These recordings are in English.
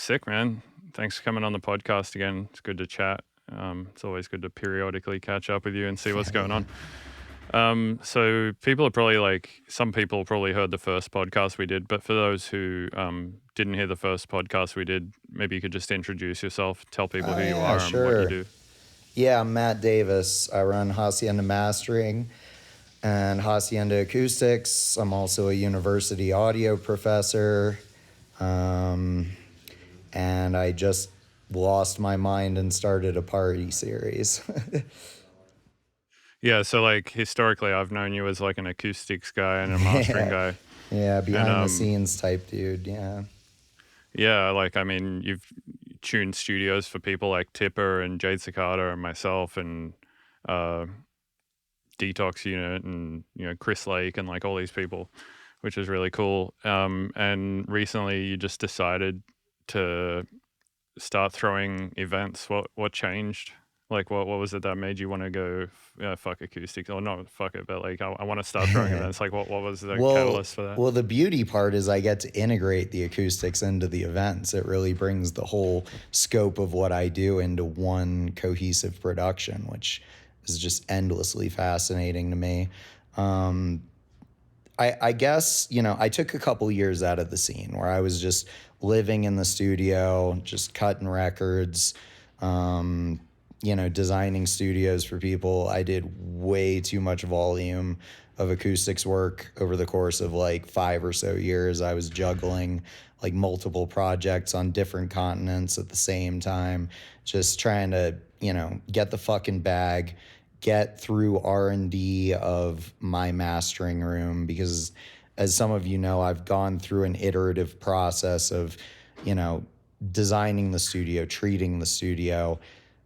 Sick, man. Thanks for coming on the podcast again. It's good to chat. It's always good to periodically catch up with you and see what's going on. So people are probably some people probably heard the first podcast we did, but for those who didn't hear the first podcast we did, maybe you could just introduce yourself, tell people who you are and what you do. Yeah, I'm Matt Davis. I run Hacienda Mastering and Hacienda Acoustics. I'm also a university audio professor. And I just lost my mind and started a party series. Yeah, so historically I've known you as an acoustics guy and a mastering guy. Yeah, behind the scenes type dude, yeah. Yeah, you've tuned studios for people like Tipper and Jade Cicada and myself and Detox Unit and Chris Lake and all these people, which is really cool. And recently you just decided to start throwing events. What changed? What was it that made you want to go fuck acoustics? Or not fuck it, but I want to start throwing events. What was the catalyst for that? Well, the beauty part is I get to integrate the acoustics into the events. It really brings the whole scope of what I do into one cohesive production, which is just endlessly fascinating to me. I guess, I took a couple years out of the scene where I was just living in the studio, just cutting records, designing studios for people. I did way too much volume of acoustics work over the course of 5 or so years. I was juggling multiple projects on different continents at the same time, just trying to, get the fucking bag, get through R&D of my mastering room, because as some of you know, I've gone through an iterative process of, designing the studio, treating the studio,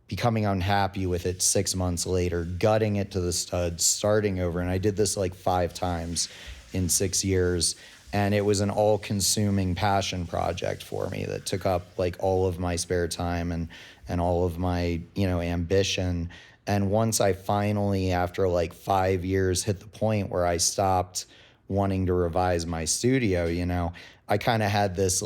becoming unhappy with it 6 months later, gutting it to the studs, starting over. And I did this 5 times in 6 years. And it was an all-consuming passion project for me that took up all of my spare time and all of my, ambition. And once I finally, after 5 years, hit the point where I stopped wanting to revise my studio, I kind of had this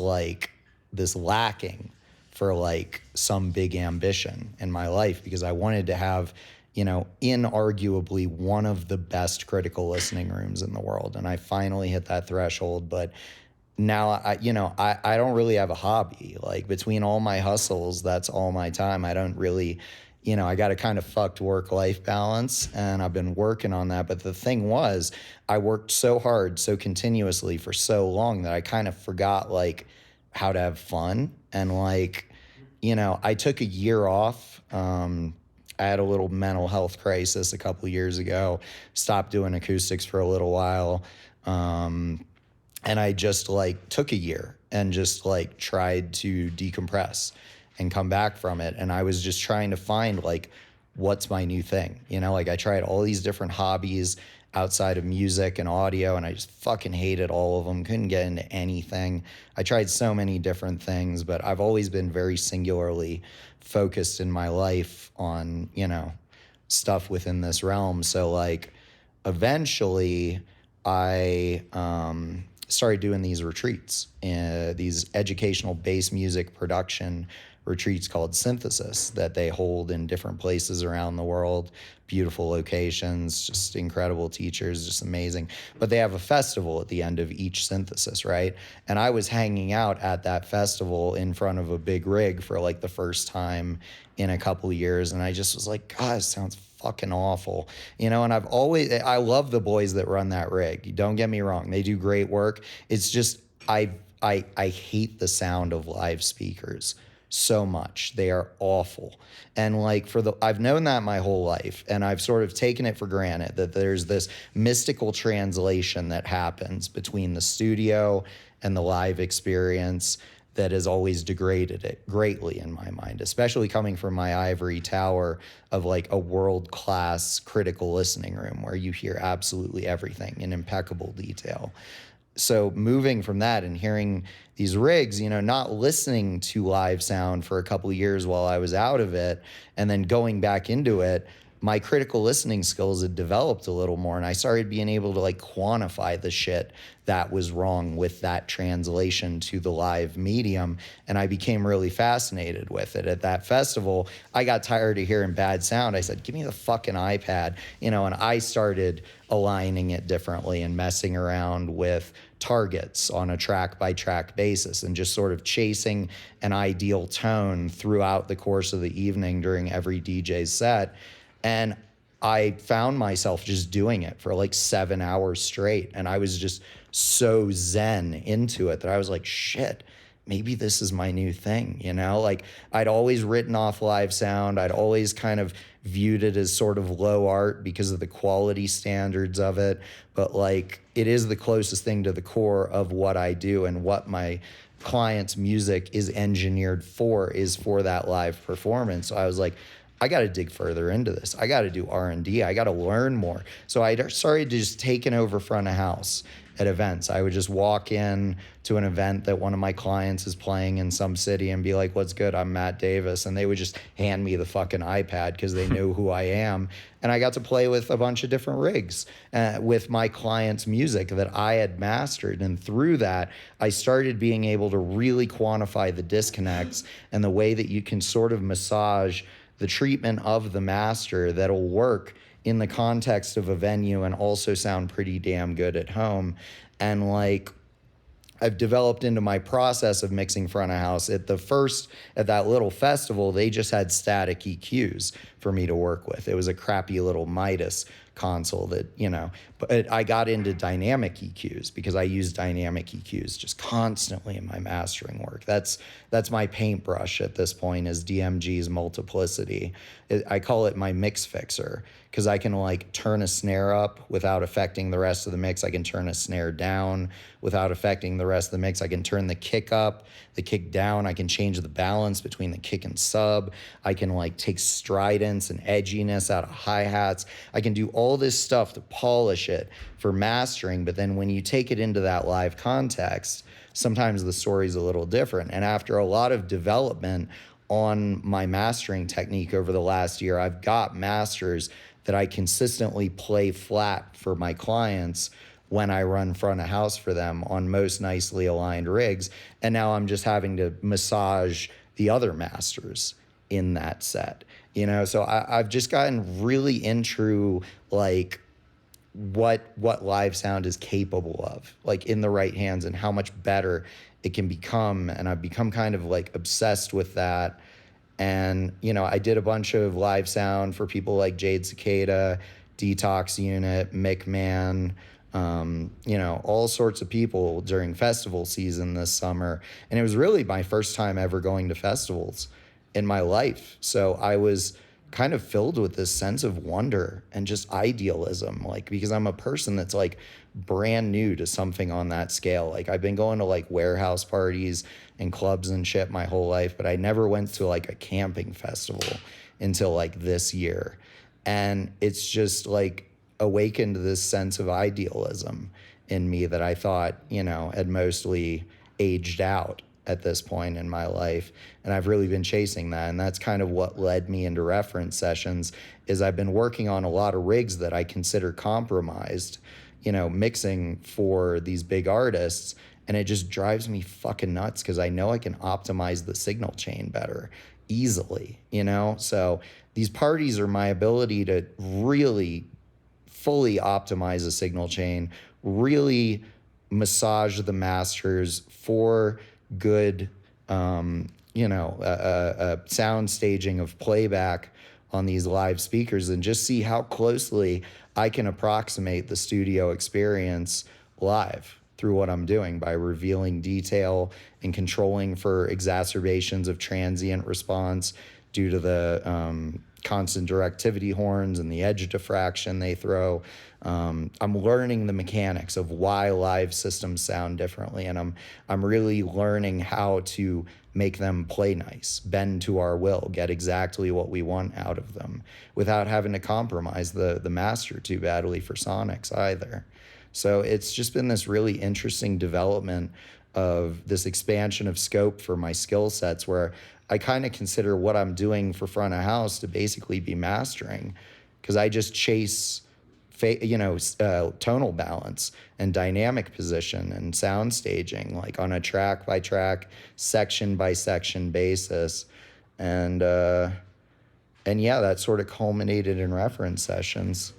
lacking for some big ambition in my life, because I wanted to have, inarguably one of the best critical listening rooms in the world. And I finally hit that threshold. But now I don't really have a hobby. Between all my hustles, that's all my time. I don't really, I got a kind of fucked work-life balance, and I've been working on that. But the thing was, I worked so hard, so continuously for so long that I kind of forgot how to have fun. And I took a year off. I had a little mental health crisis a couple years ago, stopped doing acoustics for a little while. And I just took a year and just tried to decompress and come back from it. And I was just trying to find what's my new thing? I tried all these different hobbies outside of music and audio, and I just fucking hated all of them. Couldn't get into anything. I tried so many different things, but I've always been very singularly focused in my life on, stuff within this realm. So eventually I started doing these retreats, these educational bass music production retreats called Synthesis, that they hold in different places around the world, beautiful locations, just incredible teachers, just amazing. But they have a festival at the end of each Synthesis, right? And I was hanging out at that festival in front of a big rig for the first time in a couple years. And I just was like, God, it sounds fucking awful. And I love the boys that run that rig. Don't get me wrong. They do great work. It's just, I hate the sound of live speakers so much. They are awful. And I've known that my whole life, and I've sort of taken it for granted that there's this mystical translation that happens between the studio and the live experience that has always degraded it greatly in my mind, especially coming from my ivory tower of a world-class critical listening room where you hear absolutely everything in impeccable detail. So moving from that and hearing these rigs, not listening to live sound for a couple of years while I was out of it, and then going back into it, my critical listening skills had developed a little more, and I started being able to like quantify the shit that was wrong with that translation to the live medium. And I became really fascinated with it. At that festival, I got tired of hearing bad sound. I said, give me the fucking iPad, you know, and I started aligning it differently and messing around with targets on a track by track basis and just sort of chasing an ideal tone throughout the course of the evening during every DJ's set. And I found myself just doing it for like 7 hours straight. And I was just so zen into it that I was like, shit, maybe this is my new thing, you know? Like I'd always written off live sound. I'd always kind of viewed it as sort of low art because of the quality standards of it. But like it is the closest thing to the core of what I do, and what my client's music is engineered for is for that live performance. So I was like, I got to dig further into this. I got to do R&D. I got to learn more. So I started just taking over front of house at events. I would just walk in to an event that one of my clients is playing in some city and be like, what's good? I'm Matt Davis. And they would just hand me the fucking iPad because they knew who I am. And I got to play with a bunch of different rigs with my client's music that I had mastered. And through that, I started being able to really quantify the disconnects and the way that you can sort of massage the treatment of the master that'll work in the context of a venue and also sound pretty damn good at home. And like I've developed into my process of mixing front of house. At that little festival, they just had static EQs for me to work with. It was a crappy little Midas console that, you know, but I got into dynamic EQs because I use dynamic EQs just constantly in my mastering work. That's my paintbrush at this point, is DMG's multiplicity. I call it my mix fixer because I can like turn a snare up without affecting the rest of the mix. I can turn a snare down without affecting the rest of the mix. I can turn the kick up, the kick down. I can change the balance between the kick and sub. I can like take stridence and edginess out of hi-hats. I can do all this stuff to polish it for mastering. But then when you take it into that live context, sometimes the story's a little different. And after a lot of development on my mastering technique over the last year, I've got masters that I consistently play flat for my clients when I run front of house for them on most nicely aligned rigs. And now I'm just having to massage the other masters in that set, you know? So I've just gotten really into like what live sound is capable of, like in the right hands, and how much better it can become. And I've become kind of like obsessed with that. And, you know, I did a bunch of live sound for people like Jade Cicada, Detox Unit, Mickman, you know, all sorts of people during festival season this summer. And it was really my first time ever going to festivals in my life. So I was kind of filled with this sense of wonder and just idealism, like, because I'm a person that's like brand new to something on that scale. Like I've been going to like warehouse parties and clubs and shit my whole life, but I never went to like a camping festival until like this year. And it's just like awakened this sense of idealism in me that I thought, you know, had mostly aged out at this point in my life. And I've really been chasing that. And that's kind of what led me into reference sessions, is I've been working on a lot of rigs that I consider compromised, you know, mixing for these big artists. And it just drives me fucking nuts because I know I can optimize the signal chain better easily, you know? So these parties are my ability to really fully optimize the signal chain, really massage the masters for good, you know, sound staging of playback on these live speakers, and just see how closely I can approximate the studio experience live through what I'm doing by revealing detail and controlling for exacerbations of transient response due to the constant directivity horns and the edge diffraction they throw. I'm learning the mechanics of why live systems sound differently, and I'm really learning how to make them play nice, bend to our will, get exactly what we want out of them without having to compromise the master too badly for sonics either. So it's just been this really interesting development of this expansion of scope for my skill sets, where I kind of consider what I'm doing for front of house to basically be mastering, because I just chase tonal balance and dynamic position and sound staging, like on a track by track, section by section basis. And yeah, that sort of culminated in reference sessions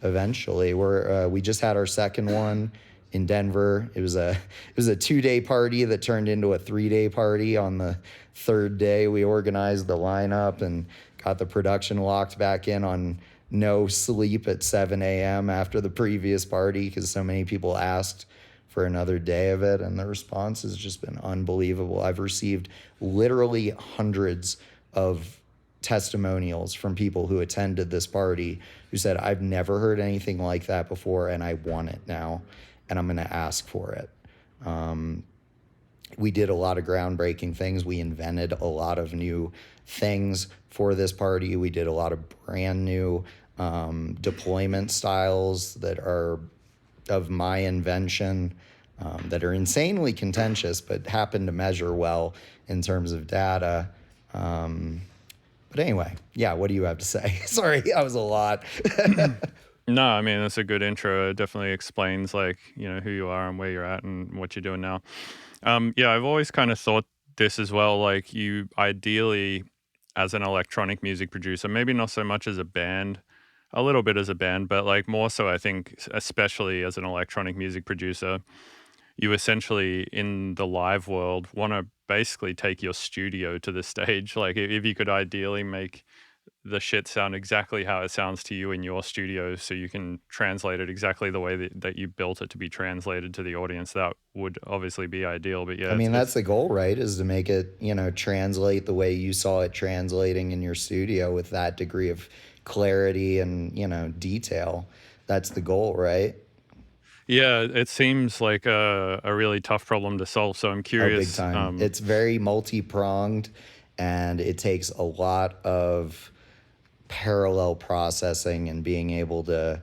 eventually. We just had our second one in Denver. It was a 2-day party that turned into a 3-day party. On the third day, we organized the lineup and got the production locked back in on no sleep at 7 a.m. after the previous party because so many people asked for another day of it, and the response has just been unbelievable. I've received literally hundreds of testimonials from people who attended this party who said, I've never heard anything like that before, and I want it now, and I'm going to ask for it. We did a lot of groundbreaking things. We invented a lot of new things for this party. We did a lot of brand new deployment styles that are of my invention, that are insanely contentious but happen to measure well in terms of data. But anyway, yeah, what do you have to say? Sorry, that was a lot. No, I mean, that's a good intro. It definitely explains, like, who you are and where you're at and what you're doing now. Yeah, I've always kind of thought this as well. Like, you ideally, as an electronic music producer, maybe not so much as a band, a little bit as a band, but like more so, I think, especially as an electronic music producer, you essentially in the live world want to basically take your studio to the stage. Like, if you could ideally make the shit sound exactly how it sounds to you in your studio, so you can translate it exactly the way that you built it to be translated to the audience, that would obviously be ideal. But yeah, I mean, that's it's the goal, right? Is to make it, translate the way you saw it translating in your studio with that degree of clarity and, detail. That's the goal, right? yeah, it seems like a really tough problem to solve. So I'm Oh, big curious. time. It's very multi-pronged, and it takes a lot of parallel processing and being able to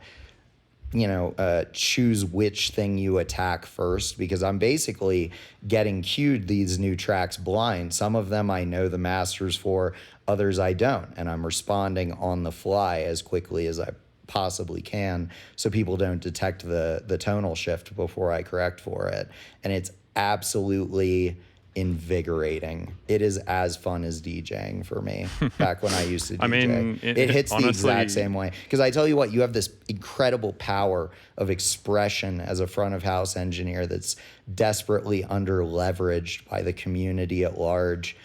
choose which thing you attack first, because I'm basically getting cued these new tracks blind. Some of them I know the masters for, others I don't, and I'm responding on the fly as quickly as I possibly can so people don't detect the tonal shift before I correct for it. And it's absolutely invigorating. It is as fun as DJing for me back when I used to I DJ. mean, It hits the exact honestly, same way. Because I tell you what, you have this incredible power of expression as a front of house engineer that's desperately under leveraged by the community at large,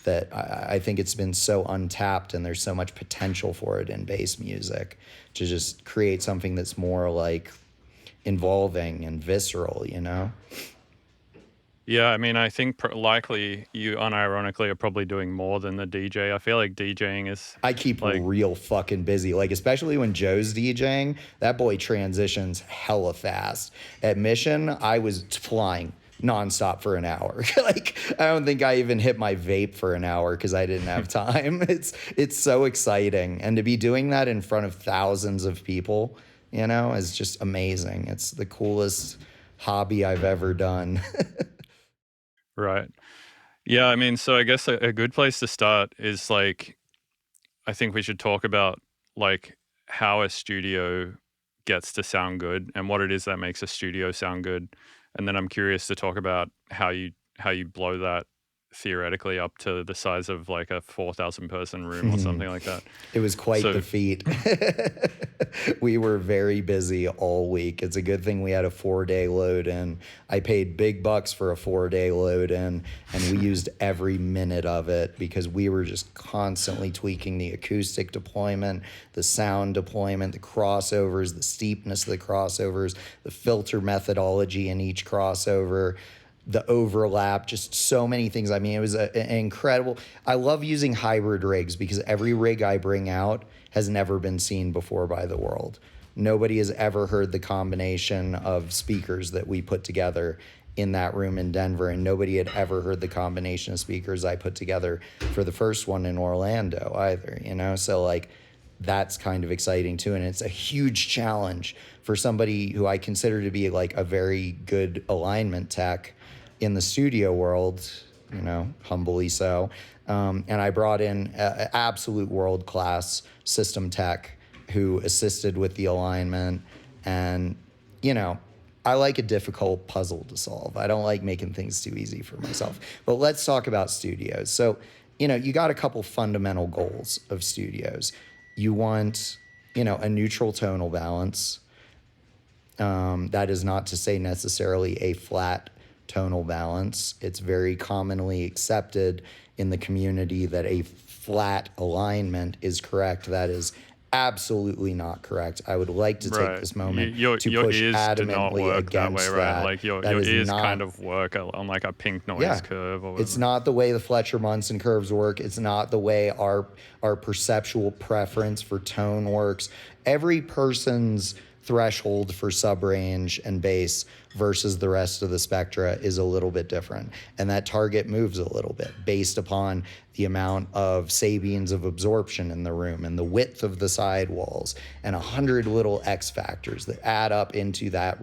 that I think it's been so untapped, and there's so much potential for it in bass music to just create something that's more like involving and visceral, yeah, I mean, I think likely you unironically are probably doing more than the DJ. I feel like DJing is I keep like, real fucking busy. Like, especially when Joe's DJing, that boy transitions hella fast. At Mission, I was flying nonstop for an hour. Like, I don't think I even hit my vape for an hour because I didn't have time. It's so exciting. And to be doing that in front of thousands of people, is just amazing. It's the coolest hobby I've ever done. right. Yeah, I mean, so I guess a good place to start is like, I think we should talk about like how a studio gets to sound good and what it is that makes a studio sound good. And then I'm curious to talk about how you blow that theoretically up to the size of like a 4,000 person room or something like that. It was quite the So feat. We were very busy all week. It's a good thing we had a 4-day load in. I paid big bucks for a 4-day load in, and we used every minute of it because we were just constantly tweaking the acoustic deployment, the sound deployment, the crossovers, the steepness of the crossovers, the filter methodology in each crossover, the overlap, just so many things. I mean, it was an incredible. I love using hybrid rigs because every rig I bring out has never been seen before by the world. Nobody has ever heard the combination of speakers that we put together in that room in Denver, and nobody had ever heard the combination of speakers I put together for the first one in Orlando either, So like, that's kind of exciting too, and it's a huge challenge for somebody who I consider to be like a very good alignment tech in the studio world, humbly so. And I brought in absolute world-class system tech who assisted with the alignment. And, you know, I like a difficult puzzle to solve. I don't like making things too easy for myself. But let's talk about studios. So, you know, you got a couple fundamental goals of studios. You want, you know, a neutral tonal balance. That is not to say necessarily a flat tonal balance. It's very commonly accepted in the community that a flat alignment is correct. That is absolutely not correct. I would like to take Right. this moment to Your push ears do not adamantly work that way, against right? that. Like That your is ears kind not, of work on like a pink noise yeah, curve or it's whatever. not the way the Fletcher Munson curves work. It's not the way our perceptual preference for tone works. Every person's threshold for subrange and bass versus the rest of the spectra is a little bit different. And that target moves a little bit based upon the amount of Sabians of absorption in the room and the width of the sidewalls and 100 little X factors that add up into that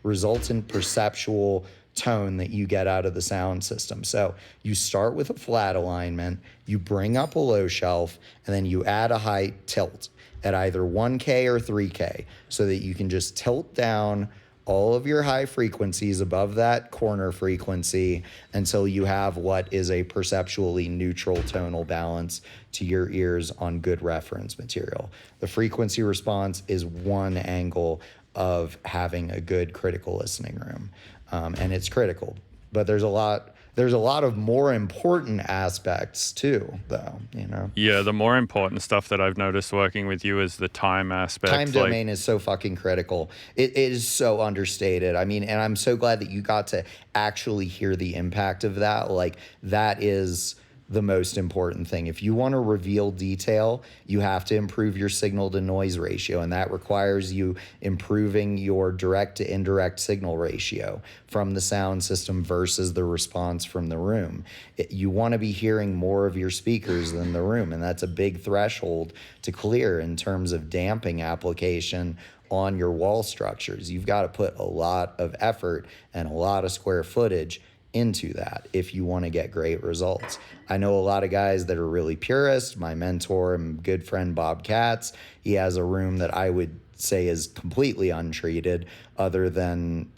resultant perceptual tone that you get out of the sound system. So you start with a flat alignment, you bring up a low shelf, and then you add a high tilt at either 1K or 3K so that you can just tilt down all of your high frequencies above that corner frequency until you have what is a perceptually neutral tonal balance to your ears on good reference material. The frequency response is one angle of having a good critical listening room. And it's critical, but there's a lot of more important aspects too, though, you know. Yeah, the more important stuff that I've noticed working with you is the time Time aspect. Like, domain is so fucking critical. It is so understated. I mean, and I'm so glad that you got to actually hear the impact of that. Like, that is the most important thing. If you want to reveal detail, you have to improve your signal to noise ratio, and that requires you improving your direct to indirect signal ratio from the sound system versus the response from the room. You want to be hearing more of your speakers than the room, and that's a big threshold to clear in terms of damping application on your wall structures. You've got to put a lot of effort and a lot of square footage into that if you want to get great results. I know a lot of guys that are really purist. My mentor and good friend Bob Katz, he has a room that I would say is completely untreated other than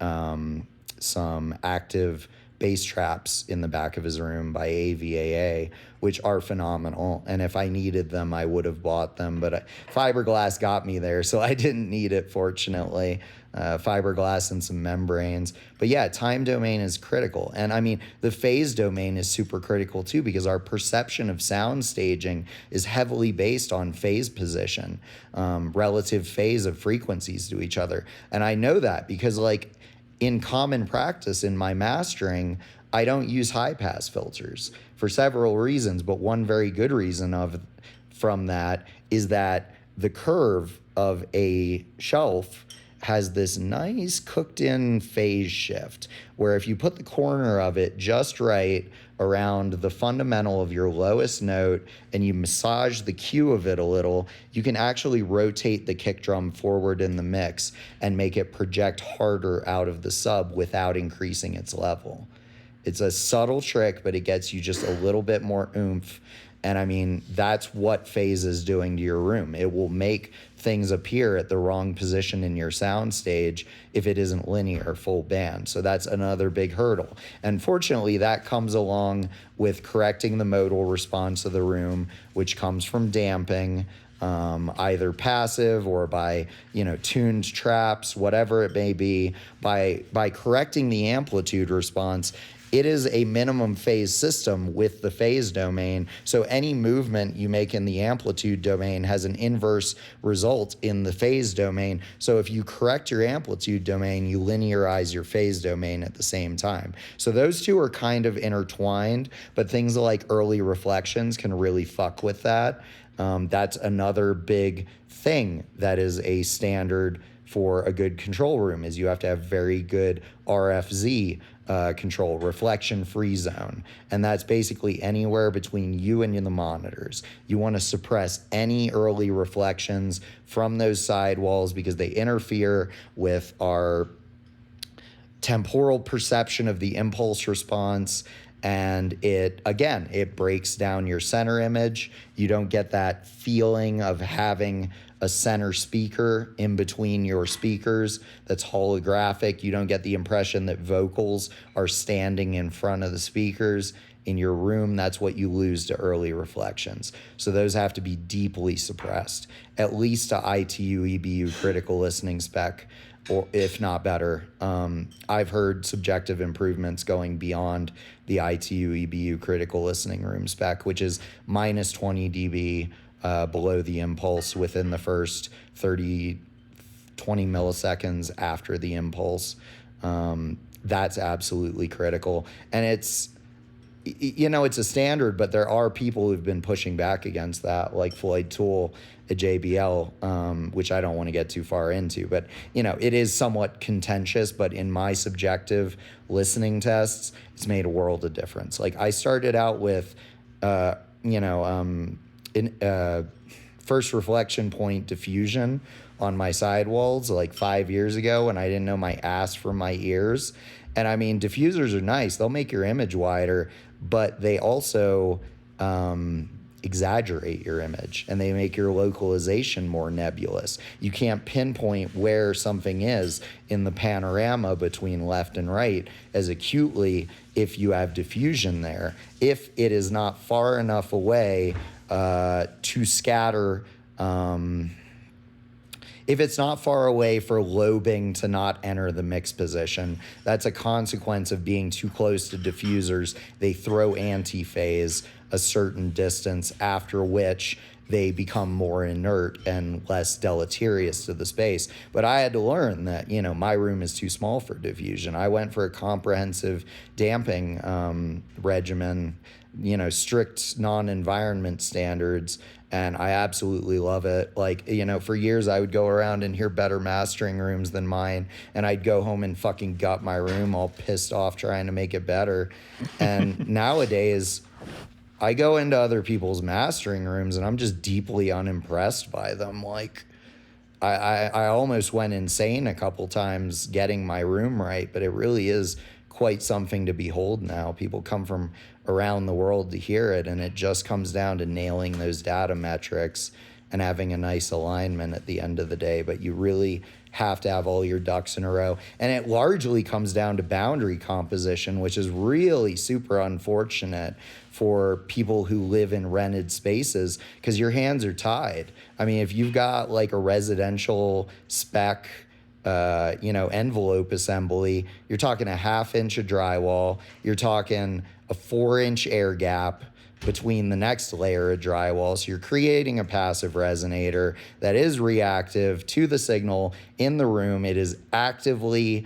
some active bass traps in the back of his room by AVAA, which are phenomenal. And if I needed them, I would have bought them. But fiberglass got me there, so I didn't need it, fortunately. Fiberglass and some membranes. But yeah, time domain is critical. And I mean, the phase domain is super critical too, because our perception of sound staging is heavily based on phase position, relative phase of frequencies to each other. And I know that because, like, in common practice in my mastering, I don't use high pass filters for several reasons, but one very good reason from that is that the curve of a shelf has this nice cooked in phase shift where if you put the corner of it just right around the fundamental of your lowest note and you massage the Q of it a little, you can actually rotate the kick drum forward in the mix and make it project harder out of the sub without increasing its level. It's a subtle trick, but it gets you just a little bit more oomph. And I mean, that's what phase is doing to your room. It will make things appear at the wrong position in your sound stage if it isn't linear full band. So that's another big hurdle. And fortunately, that comes along with correcting the modal response of the room, which comes from damping, either passive or by, you know, tuned traps, whatever it may be. By correcting the amplitude response, it is a minimum phase system with the phase domain. So any movement you make in the amplitude domain has an inverse result in the phase domain. So if you correct your amplitude domain, you linearize your phase domain at the same time. So those two are kind of intertwined, but things like early reflections can really fuck with that. That's another big thing that is a standard for a good control room, is you have to have very good RFZ control, reflection free zone. And that's basically anywhere between you and the monitors. You want to suppress any early reflections from those sidewalls because they interfere with our temporal perception of the impulse response. And it breaks down your center image. You don't get that feeling of having a center speaker in between your speakers that's holographic. You don't get the impression that vocals are standing in front of the speakers in your room. That's what you lose to early reflections. So those have to be deeply suppressed, at least to ITU EBU critical listening spec, or if not better. I've heard subjective improvements going beyond the ITU EBU critical listening room spec, which is minus 20 dB below the impulse within the first 20 milliseconds after the impulse. That's absolutely critical. And it's a standard, but there are people who've been pushing back against that, like Floyd Toole at JBL, which I don't want to get too far into. But, it is somewhat contentious, but in my subjective listening tests, it's made a world of difference. Like, I started out with, first reflection point diffusion on my sidewalls like 5 years ago, and I didn't know my ass from my ears. And I mean, diffusers are nice. They'll make your image wider, but they also exaggerate your image, and they make your localization more nebulous. You can't pinpoint where something is in the panorama between left and right as acutely if you have diffusion there, if it is not far enough away to scatter. If it's not far away for lobing to not enter the mix position, that's a consequence of being too close to diffusers. They throw antiphase a certain distance, after which they become more inert and less deleterious to the space. But I had to learn that, my room is too small for diffusion. I went for a comprehensive damping regimen, strict non-environment standards, and I absolutely love it. Like, for years I would go around and hear better mastering rooms than mine, and I'd go home and fucking gut my room all pissed off trying to make it better. And nowadays, I go into other people's mastering rooms and I'm just deeply unimpressed by them. Like, I almost went insane a couple times getting my room right, but it really is quite something to behold now. People come from around the world to hear it, and it just comes down to nailing those data metrics and having a nice alignment at the end of the day. But you really have to have all your ducks in a row. And it largely comes down to boundary composition, which is really super unfortunate for people who live in rented spaces, because your hands are tied. I mean, if you've got like a residential spec envelope assembly, you're talking a 1/2 inch of drywall, you're talking a 4-inch air gap between the next layer of drywall. So you're creating a passive resonator that is reactive to the signal in the room. It is actively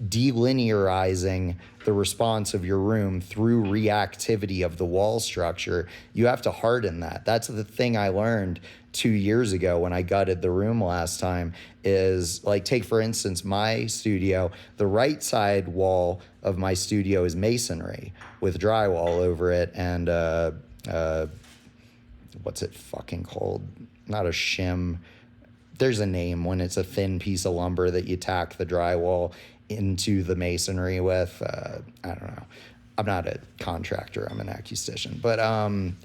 delinearizing the response of your room through reactivity of the wall structure. You have to harden that. That's the thing I learned 2 years ago when I gutted the room last time, is like, take for instance my studio. The right side wall of my studio is masonry with drywall over it, and what's it fucking called? Not a shim. There's a name when it's a thin piece of lumber that you tack the drywall into the masonry with. I don't know. I'm not a contractor, I'm an acoustician, but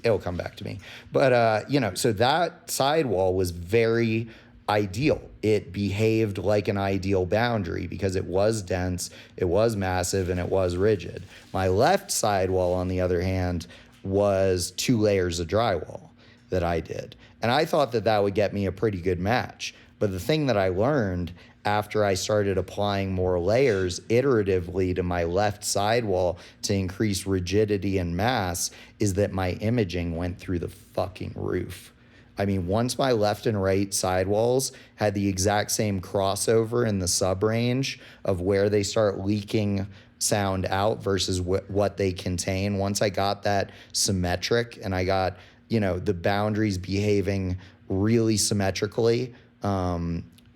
it'll come back to me. But, so that sidewall was very ideal. It behaved like an ideal boundary because it was dense, it was massive, and it was rigid. My left sidewall, on the other hand, was 2 layers of drywall that I did. And I thought that that would get me a pretty good match. But the thing that I learned after I started applying more layers iteratively to my left sidewall to increase rigidity and mass is that my imaging went through the fucking roof. I mean, once my left and right sidewalls had the exact same crossover in the sub-range of where they start leaking sound out versus what they contain, once I got that symmetric and I got, the boundaries behaving really symmetrically,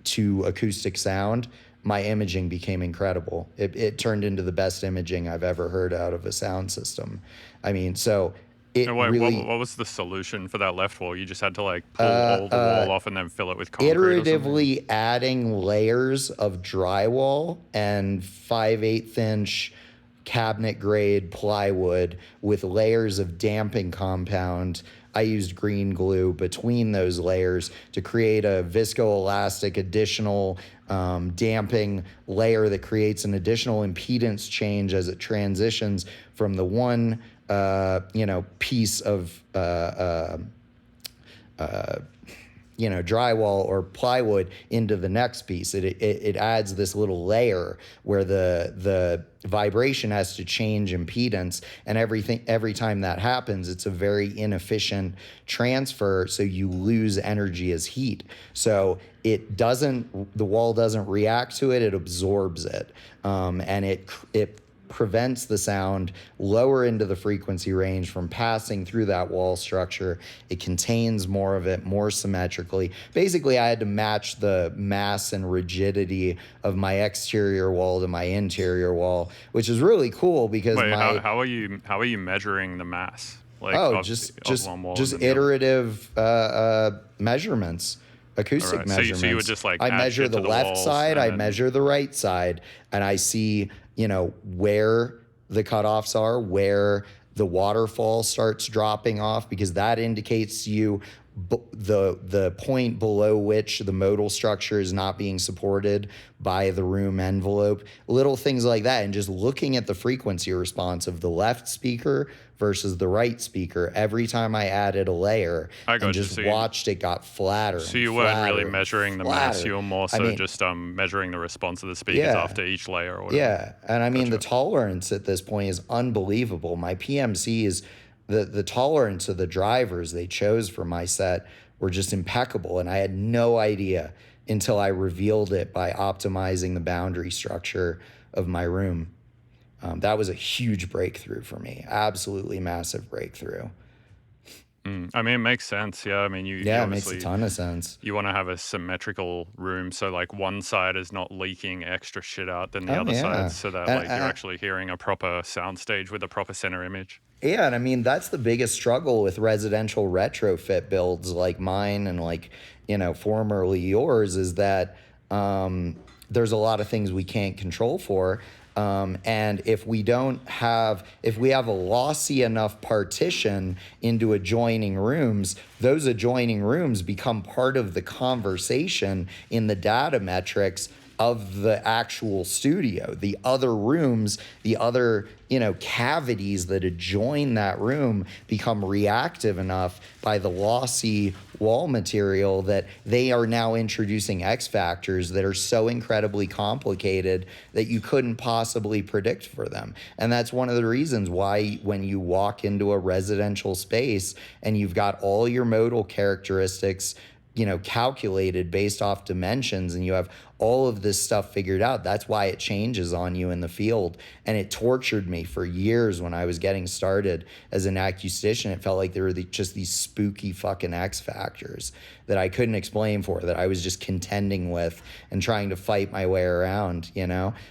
to acoustic sound, my imaging became incredible. It turned into the best imaging I've ever heard out of a sound system. I mean, so it really... What was the solution for that left wall? You just had to like pull all the wall off and then fill it with concrete iteratively adding layers of drywall and 5/8 inch cabinet grade plywood with layers of damping compound. I used green glue between those layers to create a viscoelastic additional damping layer that creates an additional impedance change as it transitions from the one piece of drywall or plywood into the next piece. It adds this little layer where the vibration has to change impedance, and every time that happens, it's a very inefficient transfer. So you lose energy as heat. So the wall doesn't react to it; it absorbs it, and it prevents the sound lower into the frequency range from passing through that wall structure. It contains more of it more symmetrically. Basically, I had to match the mass and rigidity of my exterior wall to my interior wall, which is really cool because Wait, how are you measuring the mass like oh, of one wall and just then the other? iterative measurements, All acoustic right. So you would measurements. just like I add measure shit the to the left walls side, and I then measure the right side, and I see, where the cutoffs are, where the waterfall starts dropping off, because that indicates to you the point below which the modal structure is not being supported by the room envelope, little things like that. And just looking at the frequency response of the left speaker versus the right speaker every time I added a layer, I and got you. just watched it got flatter So and you weren't really flatter and measuring the mass, flatter. you were more I so mean, just measuring the response of the speakers yeah. after each layer or whatever. Yeah, and I mean the Gotcha. tolerance at this point is unbelievable. My PMC is the tolerance of the drivers they chose for my set were just impeccable, and I had no idea until I revealed it by optimizing the boundary structure of my room. That was a huge breakthrough for me. Absolutely massive breakthrough. I mean, it makes sense. Yeah. I mean, you Yeah, it makes a obviously ton of sense. you want to have a symmetrical room, so like one side is not leaking extra shit out than the Oh other side, yeah, so that and, like you're and actually hearing a proper sound stage with a proper center image. yeah, and I mean that's the biggest struggle with residential retrofit builds like mine and like formerly yours is that there's a lot of things we can't control for, and if we have a lossy enough partition into adjoining rooms, those adjoining rooms become part of the conversation in the data metrics of the actual studio. The other rooms, the other, cavities that adjoin that room become reactive enough by the lossy wall material that they are now introducing X factors that are so incredibly complicated that you couldn't possibly predict for them. And that's one of the reasons why when you walk into a residential space and you've got all your modal characteristics calculated based off dimensions, and you have all of this stuff figured out. That's why it changes on you in the field. And it tortured me for years when I was getting started as an acoustician. It felt like there were just these spooky fucking X factors that I couldn't explain for, that I was just contending with and trying to fight my way around,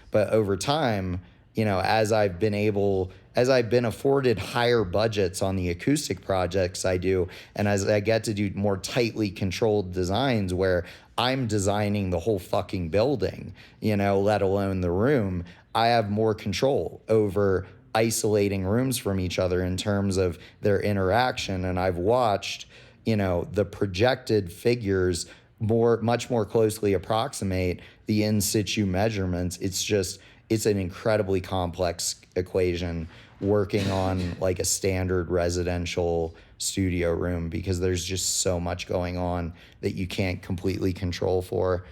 But over time, as I've been afforded higher budgets on the acoustic projects I do, and as I get to do more tightly controlled designs where I'm designing the whole fucking building, let alone the room, I have more control over isolating rooms from each other in terms of their interaction. And I've watched, the projected figures much more closely approximate the in situ measurements. It's an incredibly complex equation working on like a standard residential studio room, because there's just so much going on that you can't completely control for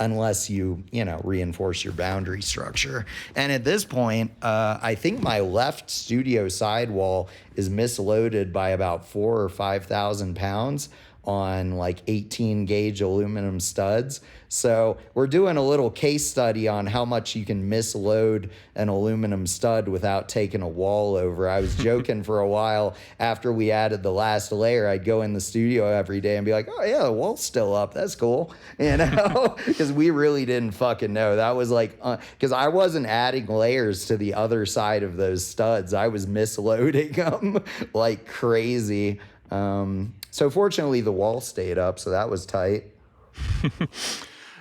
unless you reinforce your boundary structure. And at this point, I think my left studio sidewall is misloaded by about 4,000 or 5,000 pounds on like 18 gauge aluminum studs. So we're doing a little case study on how much you can misload an aluminum stud without taking a wall over. I was joking for a while after we added the last layer, I'd go in the studio every day and be like, oh yeah, the wall's still up. That's cool. Because we really didn't fucking know. That was like, because I wasn't adding layers to the other side of those studs. I was misloading them like crazy. So fortunately the wall stayed up, so that was tight.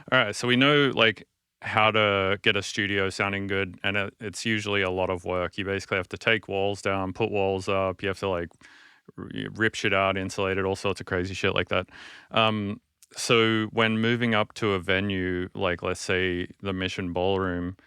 All right, so we know like how to get a studio sounding good, and it's usually a lot of work. You basically have to take walls down, put walls up. You have to like rip shit out, insulate it, all sorts of crazy shit like that. So when moving up to a venue, like let's say the Mission Ballroom,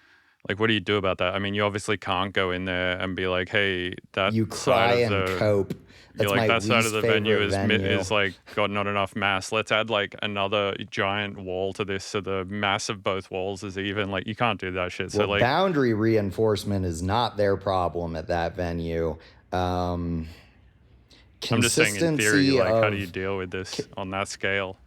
like what do you do about that? I mean, you obviously can't go in there and be like, hey, that You side cry of and the cope. you're That's like my that side of least the venue favorite is venue. like got not enough mass. Let's add like another giant wall to this so the mass of both walls is even. Like you can't do that shit. So Well, like boundary reinforcement is not their problem at that venue. Um, I'm just saying in theory, consistency like how do you of deal with this on that scale?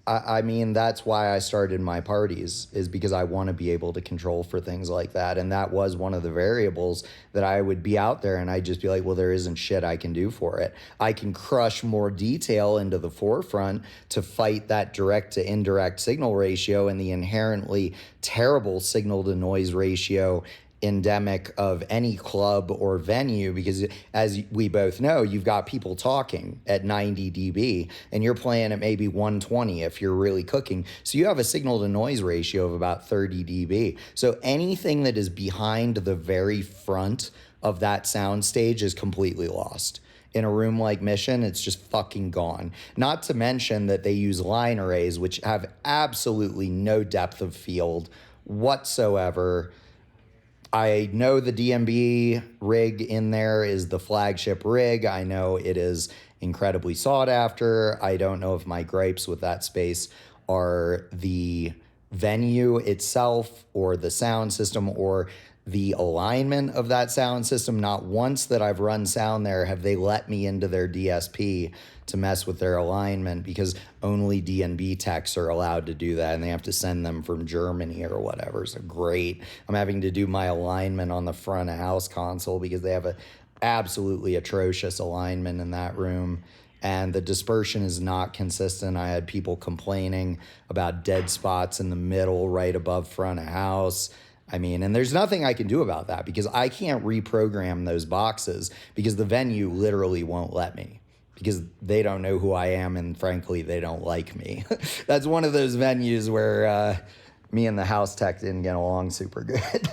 I mean, that's why I started my parties, is because I want to be able to control for things like that. And that was one of the variables that I would be out there and I'd just be like, well, there isn't shit I can do for it. I can crush more detail into the forefront to fight that direct to indirect signal ratio and the inherently terrible signal to noise ratio endemic of any club or venue, because as we both know, you've got people talking at 90 dB and you're playing at maybe 120 if you're really cooking. So you have a signal to noise ratio of about 30 dB. So anything that is behind the very front of that sound stage is completely lost. In a room like Mission, it's just fucking gone. Not to mention that they use line arrays, which have absolutely no depth of field whatsoever. I know the DMB rig in there is the flagship rig. I know it is incredibly sought after. I don't know if my gripes with that space are the venue itself or the sound system or the alignment of that sound system. Not once that I've run sound there have they let me into their DSP to mess with their alignment, because only DNB techs are allowed to do that and they have to send them from Germany or whatever. So great. I'm having to do my alignment on the front of house console because they have a absolutely atrocious alignment in that room. And the dispersion is not consistent. I had people complaining about dead spots in the middle right above front of house. I mean, and there's nothing I can do about that because I can't reprogram those boxes because the venue literally won't let me, because they don't know who I am and frankly, they don't like me. That's one of those venues where me and the house tech didn't get along super good.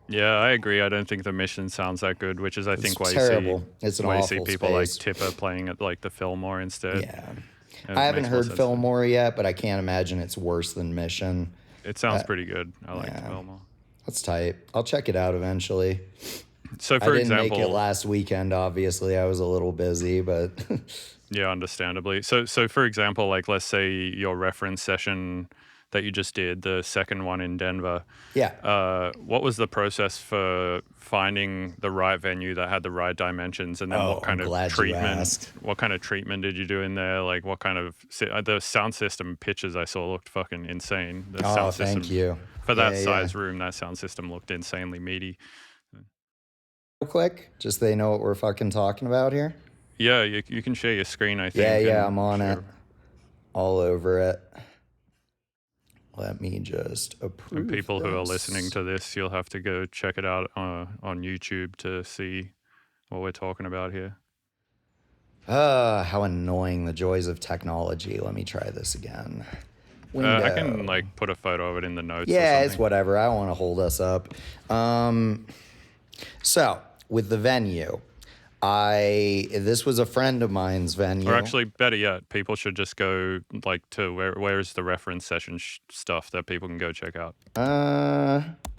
Yeah, I agree. I don't think the Mission sounds that good, which is I It's think terrible. It's an why you see awful people like space. Tipper playing at like the Fillmore instead. Yeah. And I it haven't makes more heard sense to me. Fillmore yet, but I can't imagine it's worse than Mission. It sounds pretty good. I like the Yeah, Fillmore. that's tight. I'll check it out eventually. So I for didn't make it example, last weekend, obviously. I was a little busy, but yeah, understandably. So for example, like let's say your reference session that you just did, the second one in Denver, yeah. what was the process for finding the right venue that had the right dimensions, and then Oh, I'm glad you asked. what kind of treatment did you do in there? Like what kind of the sound system pictures I saw looked fucking insane. The Oh, sound thank system you. for that Yeah, yeah. size room, that sound system looked insanely meaty. Real quick, just so they know what we're fucking talking about here. Yeah, you can share your screen, I Yeah, think, yeah, and I'm on it. share. All over it. Let me just And approve people who are listening this. to this, you'll have to go check it out on YouTube to see what we're talking about here. How annoying, the joys of technology. Let me try this again. I can Window. like put a photo of it in the notes or Yeah, it's something. whatever. I don't want to hold us up. So with the venue, this was a friend of mine's venue. Or actually, better yet, people should just go like to where's the reference session stuff that people can go check out.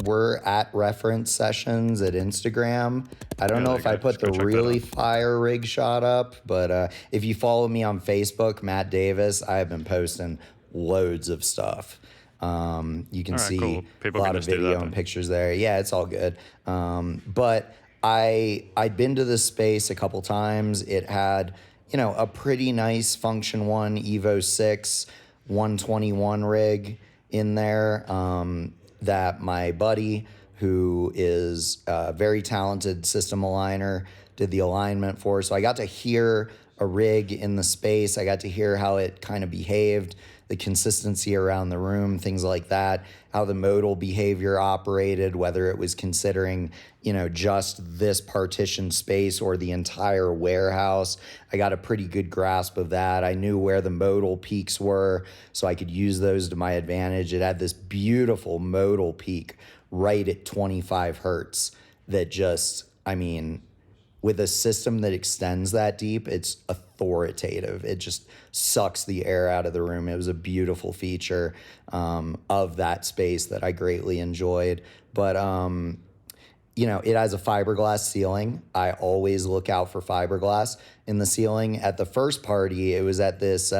We're at reference sessions at Instagram. I don't Yeah, know there you if I go. put Just the go check that really out. fire rig shot up, but if you follow me on Facebook, Matt Davis, I have been posting loads of stuff. You can All right, see cool. a People lot can of just do that video and then. pictures there. Yeah, it's all good. But I'd been to this space a couple times. It had, a pretty nice Function One Evo 6 121 rig in there, that my buddy, who is a very talented system aligner, did the alignment for. So I got to hear a rig in the space. I got to hear how it kind of behaved, the consistency around the room, things like that, how the modal behavior operated, whether it was considering, just this partition space or the entire warehouse. I got a pretty good grasp of that. I knew where the modal peaks were, so I could use those to my advantage. It had this beautiful modal peak right at 25 hertz that just, I mean, with a system that extends that deep, it's authoritative. It just sucks the air out of the room. It was a beautiful feature of that space that I greatly enjoyed. But it has a fiberglass ceiling. I always look out for fiberglass in the ceiling. At the first party, it was at this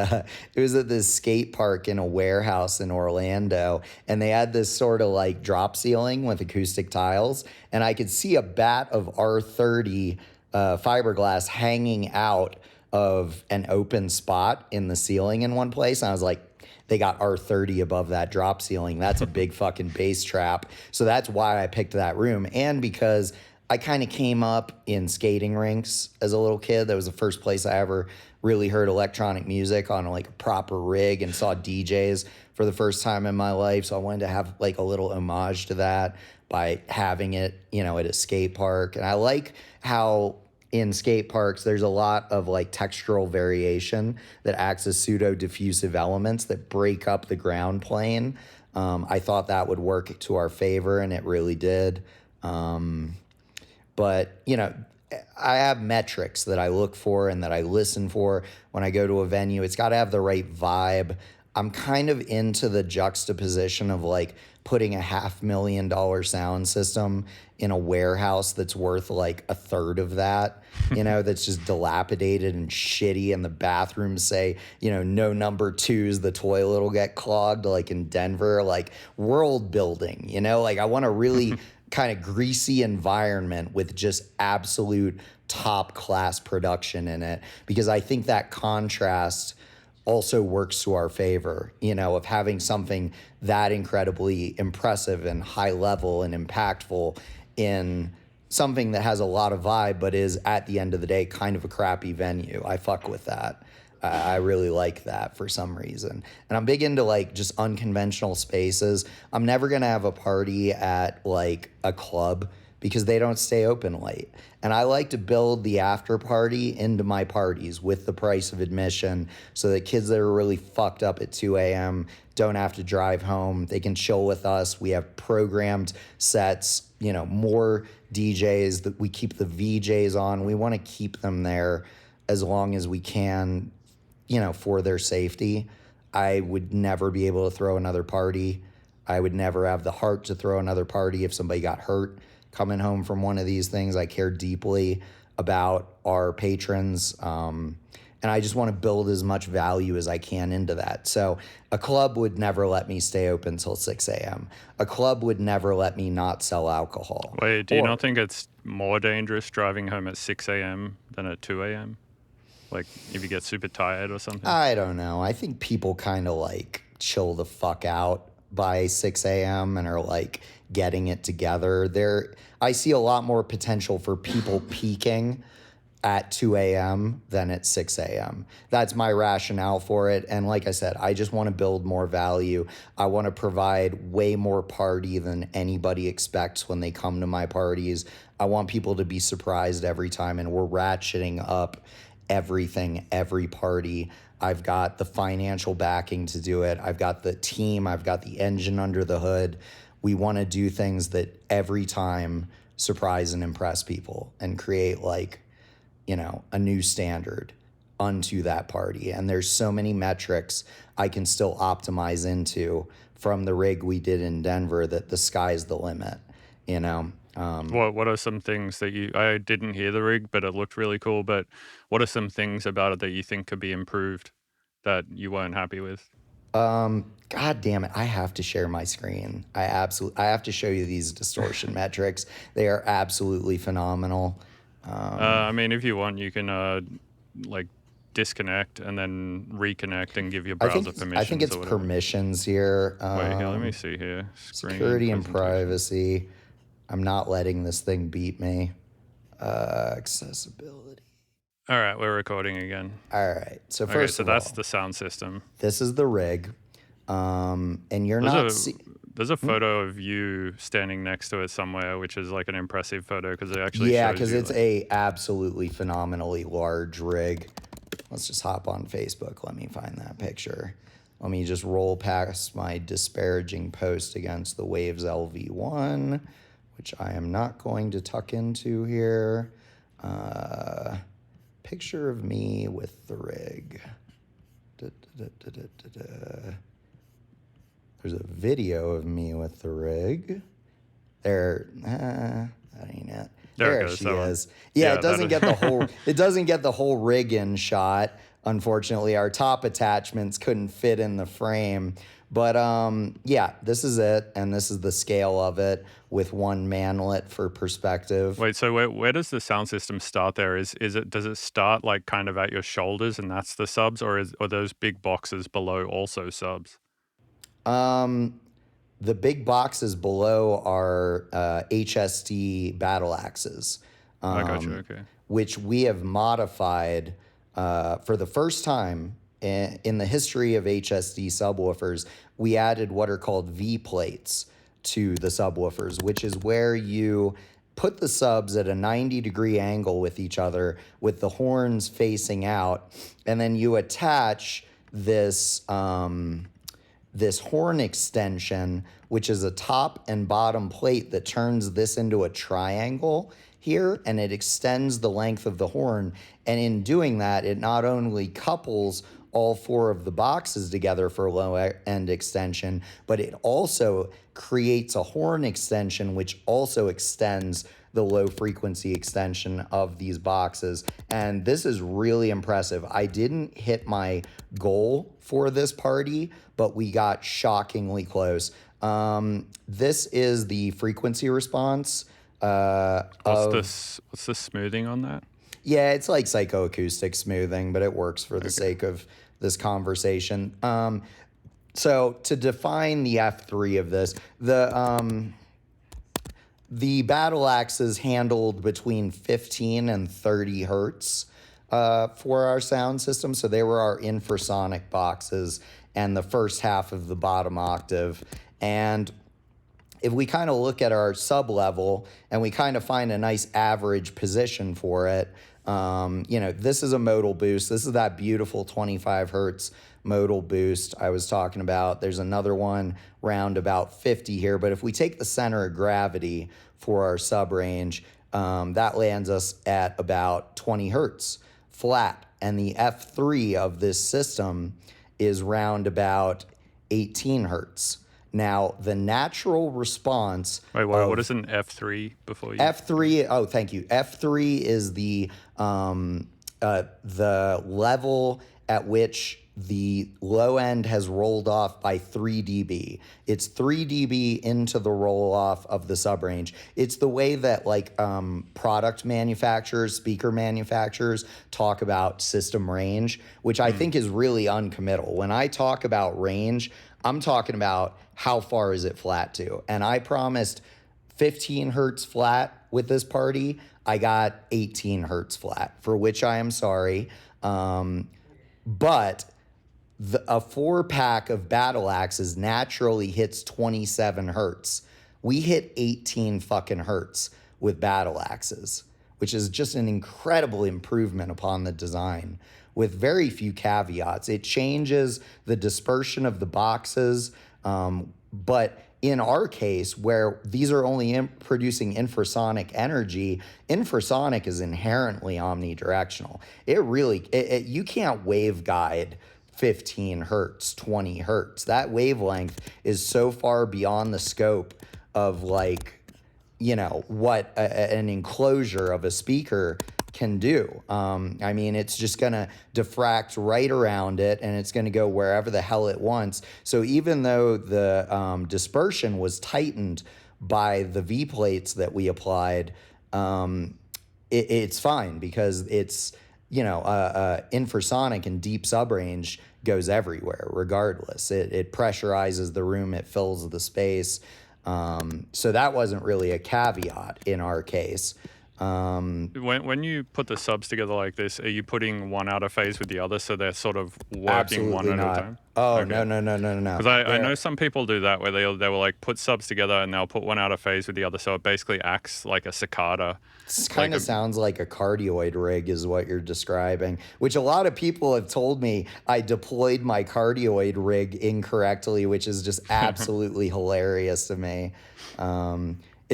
skate park in a warehouse in Orlando, and they had this sort of like drop ceiling with acoustic tiles, and I could see a bat of R30 fiberglass hanging out of an open spot in the ceiling in one place. And I was like, they got R30 above that drop ceiling. That's a big fucking bass trap. So that's why I picked that room. And because I kind of came up in skating rinks as a little kid. That was the first place I ever really heard electronic music on like a proper rig and saw DJs for the first time in my life. So I wanted to have like a little homage to that by having it, at a skate park. And I like how in skate parks, there's a lot of like textural variation that acts as pseudo diffusive elements that break up the ground plane. I thought that would work to our favor, and it really did. But I have metrics that I look for and that I listen for when I go to a venue. It's got to have the right vibe. I'm kind of into the juxtaposition of like putting a $500,000 sound system in a warehouse that's worth like a third of that, that's just dilapidated and shitty. And the bathrooms say, no number twos, the toilet will get clogged, like in Denver, like world building, like I want a really kind of greasy environment with just absolute top class production in it, because I think that contrast also works to our favor, of having something that incredibly impressive and high level and impactful in something that has a lot of vibe, but is at the end of the day kind of a crappy venue. I fuck with that. I really like that for some reason. And I'm big into like just unconventional spaces. I'm never going to have a party at like a club because they don't stay open late. And I like to build the after party into my parties with the price of admission so that kids that are really fucked up at 2 a.m. don't have to drive home. They can chill with us. We have programmed sets, more DJs, that we keep the VJs on. We want to keep them there as long as we can, for their safety. I would never be able to throw another party. I would never have the heart to throw another party if somebody got hurt coming home from one of these things. I care deeply about our patrons, and I just want to build as much value as I can into that. So a club would never let me stay open till 6 a.m. A club would never let me not sell alcohol. Wait, do you not think it's more dangerous driving home at 6 a.m. than at 2 a.m.? Like if you get super tired or something? I don't know. I think people kind of like chill the fuck out by 6 a.m. and are like getting it together. I see a lot more potential for people peaking at 2 a.m. than at 6 a.m. That's my rationale for it. And like I said, I just want to build more value. I want to provide way more party than anybody expects when they come to my parties. I want people to be surprised every time, and we're ratcheting up everything, every party. I've got the financial backing to do it. I've got the team. I've got the engine under the hood. We want to do things that every time surprise and impress people and create like, a new standard unto that party. And there's so many metrics I can still optimize into from the rig we did in Denver that the sky's the limit, What are some things that I didn't hear the rig, but it looked really cool, but what are some things about it that you think could be improved that you weren't happy with? God damn it. I have to share my screen. I have to show you these distortion metrics. They are absolutely phenomenal. I mean, if you want, you can like disconnect and then reconnect and give your browser permissions. I think it's permissions here. Wait, here, let me see here. Security and privacy. I'm not letting this thing beat me. Accessibility. All right, we're recording again. All right. So first of all, that's the sound system. This is the rig. And you're not... There's a photo of you standing next to it somewhere, which is like an impressive photo because it actually Yeah, shows because you, it's a absolutely phenomenally large rig. Let's just hop on Facebook. Let me find that picture. Let me just roll past my disparaging post against the Waves LV1, which I am not going to tuck into here. Picture of me with the rig. There's a video of me with the rig. There, that ain't it. There it There goes. she That one. is. Yeah, Yeah, it doesn't get the whole. It doesn't get the whole rig in shot. Unfortunately, our top attachments couldn't fit in the frame. But yeah, this is it, and this is the scale of it with one manlet for perspective. Wait, so where does the sound system start there? Does it start like kind of at your shoulders and that's the subs, or are those big boxes below also subs? The big boxes below are HSD battle axes, I got you. Okay. which we have modified for the first time in the history of HSD subwoofers. We added what are called V plates to the subwoofers, which is where you put the subs at a 90-degree angle with each other with the horns facing out, and then you attach this this horn extension, which is a top and bottom plate that turns this into a triangle here, and it extends the length of the horn. And in doing that, it not only couples all four of the boxes together for a low end extension, but it also creates a horn extension, which also extends the low frequency extension of these boxes. And this is really impressive. I didn't hit my goal for this party, but we got shockingly close. This is the frequency response. What's the smoothing on that? Yeah, it's like psychoacoustic smoothing, but it works for the sake of this conversation. So to define the F3 of this, the battle axes handled between 15 and 30 hertz for our sound system. So they were our infrasonic boxes and the first half of the bottom octave. And if we kind of look at our sub level and we kind of find a nice average position for it, this is a modal boost. This is that beautiful 25 hertz modal boost I was talking about. There's another one round about 50 here. But if we take the center of gravity for our sub range, that lands us at about 20 hertz flat. And the F3 of this system is round about 18 hertz. Now, the natural response. Wait, what is an F3 before you? F3, oh, thank you. F3 is the level at which the low end has rolled off by 3 dB. It's 3 dB into the roll off of the sub range. It's the way that product manufacturers, speaker manufacturers talk about system range, which I think is really uncommittal. When I talk about range, I'm talking about how far is it flat to. And I promised 15 hertz flat with this party. I got 18 hertz flat, for which I am sorry. But a 4-pack of battle axes naturally hits 27 hertz. We hit 18 fucking hertz with battle axes, which is just an incredible improvement upon the design with very few caveats. It changes the dispersion of the boxes, but in our case, where these are only producing infrasonic energy, infrasonic is inherently omnidirectional. It really, you can't waveguide 15 hertz, 20 hertz. That wavelength is so far beyond the scope of what an enclosure of a speaker can do. It's just going to diffract right around it, and it's going to go wherever the hell it wants. So even though the dispersion was tightened by the V plates that we applied, it's fine because it's, infrasonic and deep subrange goes everywhere regardless. It pressurizes the room, it fills the space. So that wasn't really a caveat in our case. When you put the subs together like this, are you putting one out of phase with the other so they're sort of working Absolutely one not. at a time? Oh, Okay. no. Because I know some people do that where they will like put subs together and they'll put one out of phase with the other, so it basically acts like a cicada. It kind of sounds like a cardioid rig is what you're describing, which a lot of people have told me I deployed my cardioid rig incorrectly, which is just absolutely hilarious to me.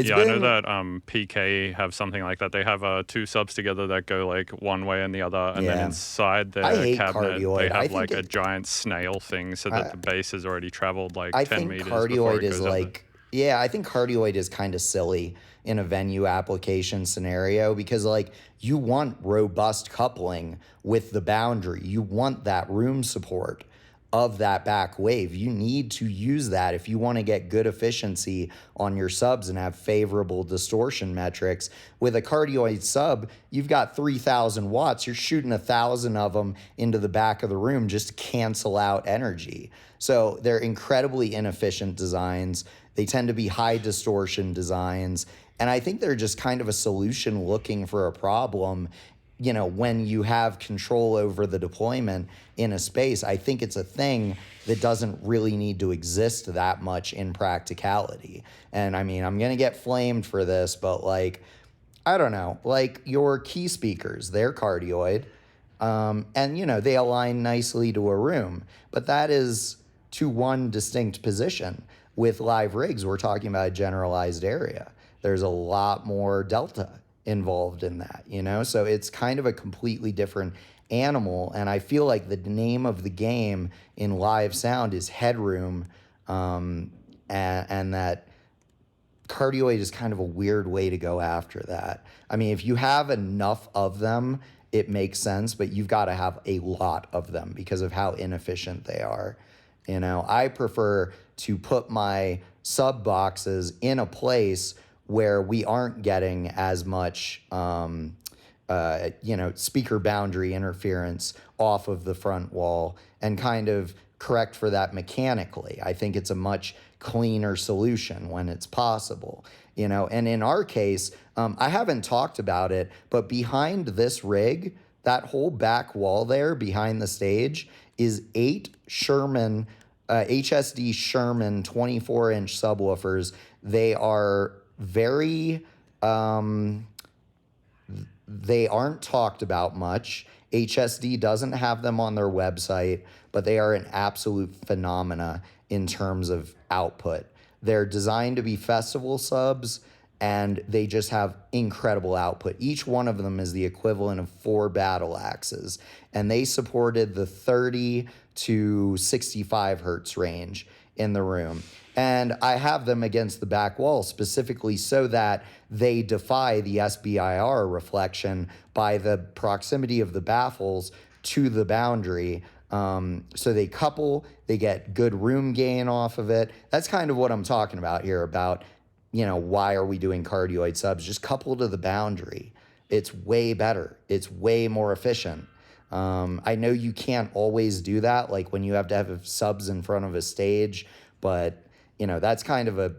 It's Yeah, I know been that PK have something like that. They have two subs together that go like one way and the other, and then yeah. inside I their hate cabinet they cardioid. have like a giant snail thing, so that the base has already traveled like I 10 think meters before cardioid it is goes up there. like, yeah, I think cardioid is kind of silly in a venue application scenario because, like, you want robust coupling with the boundary. You want that room support of that back wave. You need to use that if you want to get good efficiency on your subs and have favorable distortion metrics. With a cardioid sub, you've got 3,000 watts. You're shooting 1,000 of them into the back of the room just to cancel out energy. So they're incredibly inefficient designs. They tend to be high distortion designs. And I think they're just kind of a solution looking for a problem. You know, when you have control over the deployment in a space, I think it's a thing that doesn't really need to exist that much in practicality. And I mean, I'm going to get flamed for this, but like, I don't know, like your key speakers, they're cardioid. And, you know, they align nicely to a room, but that is to one distinct position. With live rigs, we're talking about a generalized area. There's a lot more delta involved in that, you know? So it's kind of a completely different animal. And I feel like the name of the game in live sound is headroom, and that cardioid is kind of a weird way to go after that. I mean, if you have enough of them, it makes sense, but you've got to have a lot of them because of how inefficient they are. You know, I prefer to put my sub boxes in a place where we aren't getting as much, you know, speaker boundary interference off of the front wall and kind of correct for that mechanically. I think it's a much cleaner solution when it's possible, you know. And in our case, I haven't talked about it, but behind this rig, that whole back wall there behind the stage is 8 Sherman HSD Sherman 24-inch subwoofers. They are very they aren't talked about much. HSD doesn't have them on their website, but they are an absolute phenomena in terms of output. They're designed to be festival subs, and they just have incredible output. Each one of them is the equivalent of 4 battle axes, and they supported the 30 to 65 hertz range in the room. And I have them against the back wall specifically so that they defy the SBIR reflection by the proximity of the baffles to the boundary. So they couple, they get good room gain off of it. That's kind of what I'm talking about here about, you know, why are we doing cardioid subs? Just couple to the boundary. It's way better. It's way more efficient. I know you can't always do that, like when you have to have subs in front of a stage, but you know, that's kind of a,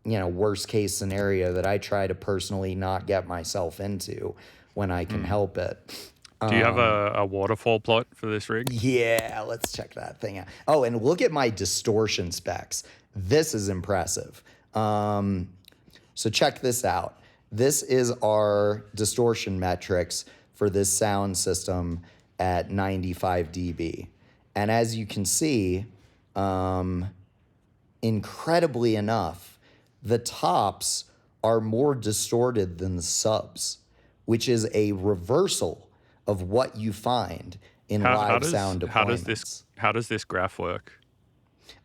you know, worst case scenario that I try to personally not get myself into when I can help it. Do you have a waterfall plot for this rig? Yeah, let's check that thing out. Oh, and look at my distortion specs. This is impressive. So check this out. This is our distortion metrics for this sound system at 95 dB. And as you can see, incredibly enough, the tops are more distorted than the subs, which is a reversal of what you find in live sound deployments. How does this graph work?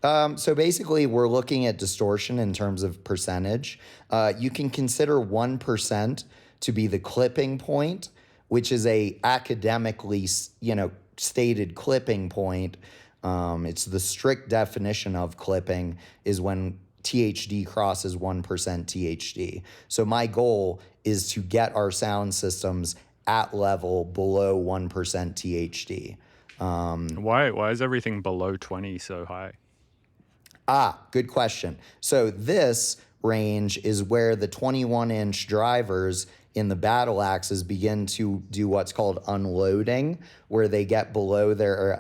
So basically, we're looking at distortion in terms of percentage. You can consider 1% to be the clipping point, which is a academically, you know, stated clipping point. It's the strict definition of clipping is when THD crosses 1% THD. So my goal is to get our sound systems at level below 1% THD. Why is everything below 20 so high? Good question. So this range is where the 21-inch drivers in the battle axes begin to do what's called unloading, where they get below their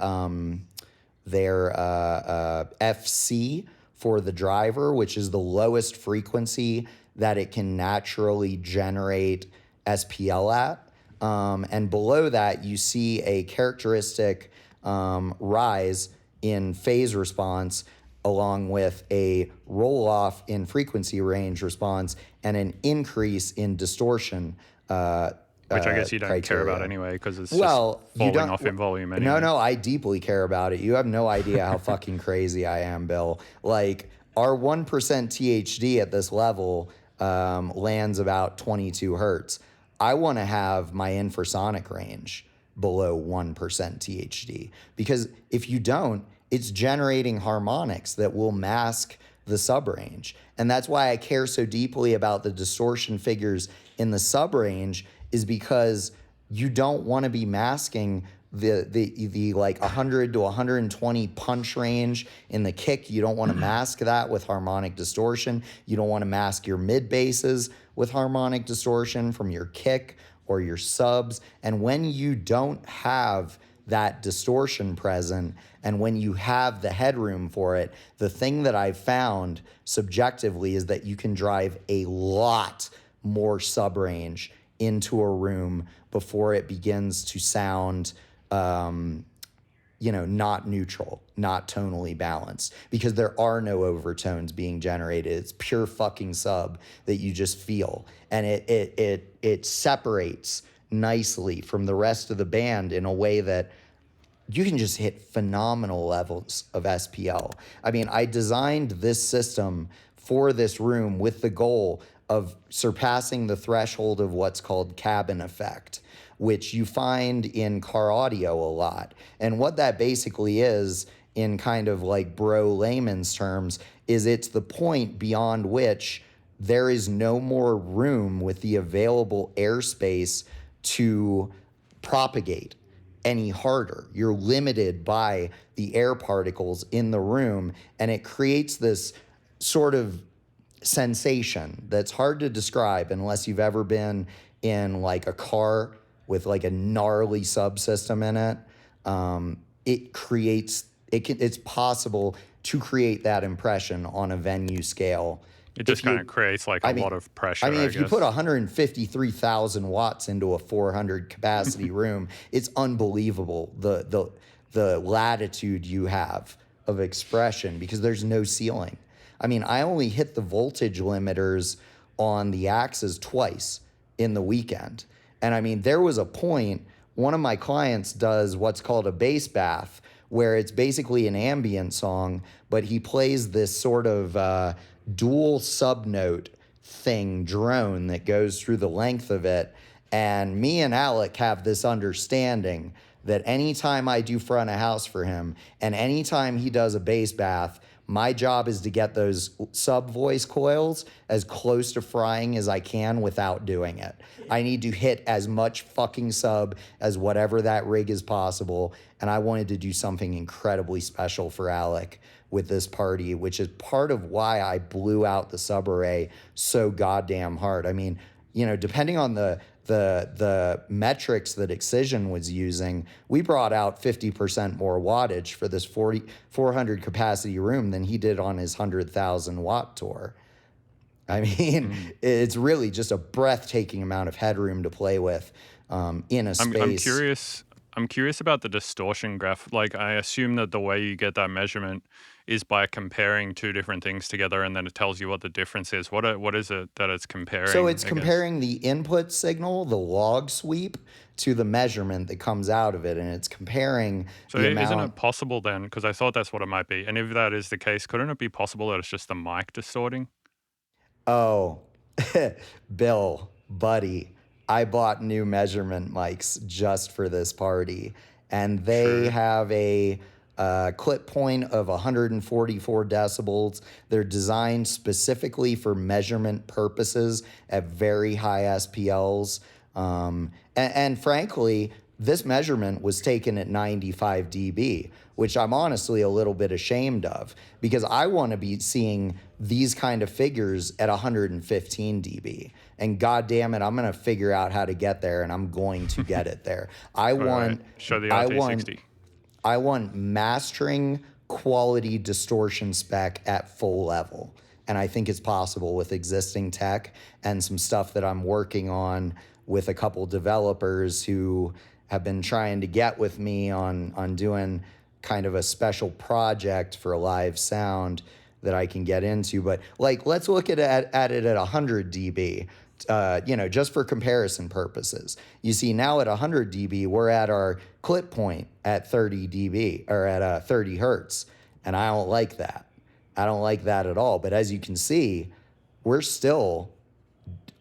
FC for the driver, which is the lowest frequency that it can naturally generate SPL at. And below that, you see a characteristic rise in phase response along with a roll off in frequency range response and an increase in distortion Which I guess you don't care about criteria. anyway because it's just Well, you falling don't. off in volume No, anyway. no, I deeply care about it. You have no idea how fucking crazy I am, Bill. Like, our 1% THD at this level lands about 22 hertz. I want to have my infrasonic range below 1% THD because if you don't, it's generating harmonics that will mask the subrange. And that's why I care so deeply about the distortion figures in the subrange, is because you don't want to be masking the like 100 to 120 punch range in the kick. You don't want to mask that with harmonic distortion. You don't want to mask your mid basses with harmonic distortion from your kick or your subs. And when you don't have that distortion present, and when you have the headroom for it, the thing that I've found subjectively is that you can drive a lot more subrange into a room before it begins to sound not neutral, not tonally balanced, because there are no overtones being generated. It's pure fucking sub that you just feel, and it separates nicely from the rest of the band in a way that you can just hit phenomenal levels of SPL. I mean, I designed this system for this room with the goal of surpassing the threshold of what's called cabin effect, which you find in car audio a lot. And what that basically is, in kind of like bro layman's terms, is it's the point beyond which there is no more room with the available airspace to propagate any harder. You're limited by the air particles in the room, and it creates this sort of sensation that's hard to describe unless you've ever been in like a car with like a gnarly subsystem in it. It's possible to create that impression on a venue scale. It just If kind of you, creates like a I mean, lot of pressure, I if you put guess. 153,000 watts into a 400 capacity room, it's unbelievable the latitude you have of expression because there's no ceiling. I mean, I only hit the voltage limiters on the axes twice in the weekend. And I mean, there was a point, one of my clients does what's called a bass bath, where it's basically an ambient song, but he plays this sort of dual subnote thing, drone, that goes through the length of it. And me and Alec have this understanding that anytime I do front of house for him and anytime he does a bass bath, my job is to get those sub voice coils as close to frying as I can without doing it. I need to hit as much fucking sub as whatever that rig is possible. And I wanted to do something incredibly special for Alec with this party, which is part of why I blew out the sub array so goddamn hard. I mean, depending on the metrics that Excision was using, we brought out 50% more wattage for this 400 capacity room than he did on his 100,000 watt tour. I mean, it's really just a breathtaking amount of headroom to play with in a space. I'm curious about the distortion graph. Like, I assume that the way you get that measurement is by comparing two different things together, and then it tells you what the difference is. What is it that it's comparing? So it's comparing the input signal, the log sweep, to the measurement that comes out of it, and it's comparing the amount. Isn't it possible then? Because I thought that's what it might be. And if that is the case, couldn't it be possible that it's just the mic distorting? Oh, Bill, buddy, I bought new measurement mics just for this party, and they have a clip point of 144 decibels. They're designed specifically for measurement purposes at very high SPLs. And frankly, this measurement was taken at 95 dB, which I'm honestly a little bit ashamed of because I want to be seeing these kind of figures at 115 dB. And God damn it, I'm going to figure out how to get there, and I'm going to get it there. Show the RT60. I want mastering quality distortion spec at full level. And I think it's possible with existing tech and some stuff that I'm working on with a couple developers who have been trying to get with me on doing kind of a special project for live sound that I can get into. But like, let's look at it at 100 dB. Just for comparison purposes. You see, now at 100 dB, we're at our clip point at 30 dB or at 30 hertz, and I don't like that. I don't like that at all. But as you can see, we're still